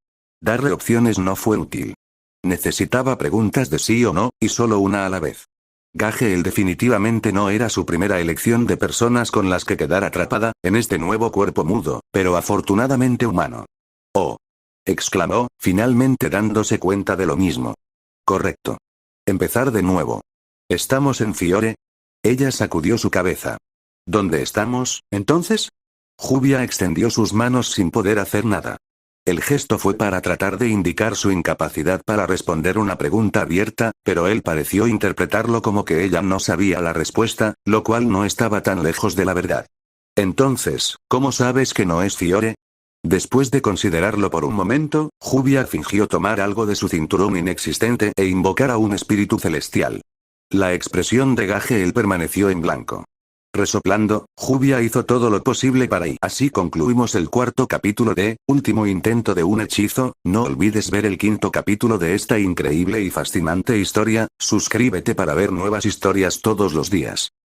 Darle opciones no fue útil. Necesitaba preguntas de sí o no, y solo una a la vez. Gageel definitivamente no era su primera elección de personas con las que quedar atrapada, en este nuevo cuerpo mudo, pero afortunadamente humano. «Oh», exclamó, finalmente dándose cuenta de lo mismo. «Correcto. Empezar de nuevo. ¿Estamos en Fiore?» Ella sacudió su cabeza. ¿Dónde estamos, entonces? Jubia extendió sus manos sin poder hacer nada. El gesto fue para tratar de indicar su incapacidad para responder una pregunta abierta, pero él pareció interpretarlo como que ella no sabía la respuesta, lo cual no estaba tan lejos de la verdad. Entonces, ¿cómo sabes que no es Fiore? Después de considerarlo por un momento, Jubia fingió tomar algo de su cinturón inexistente e invocar a un espíritu celestial. La expresión de Gageel permaneció en blanco. Resoplando, Jubia hizo todo lo posible para y así concluimos el 4º capítulo de Último intento de un hechizo. No olvides ver el 5º capítulo de esta increíble y fascinante historia. Suscríbete para ver nuevas historias todos los días.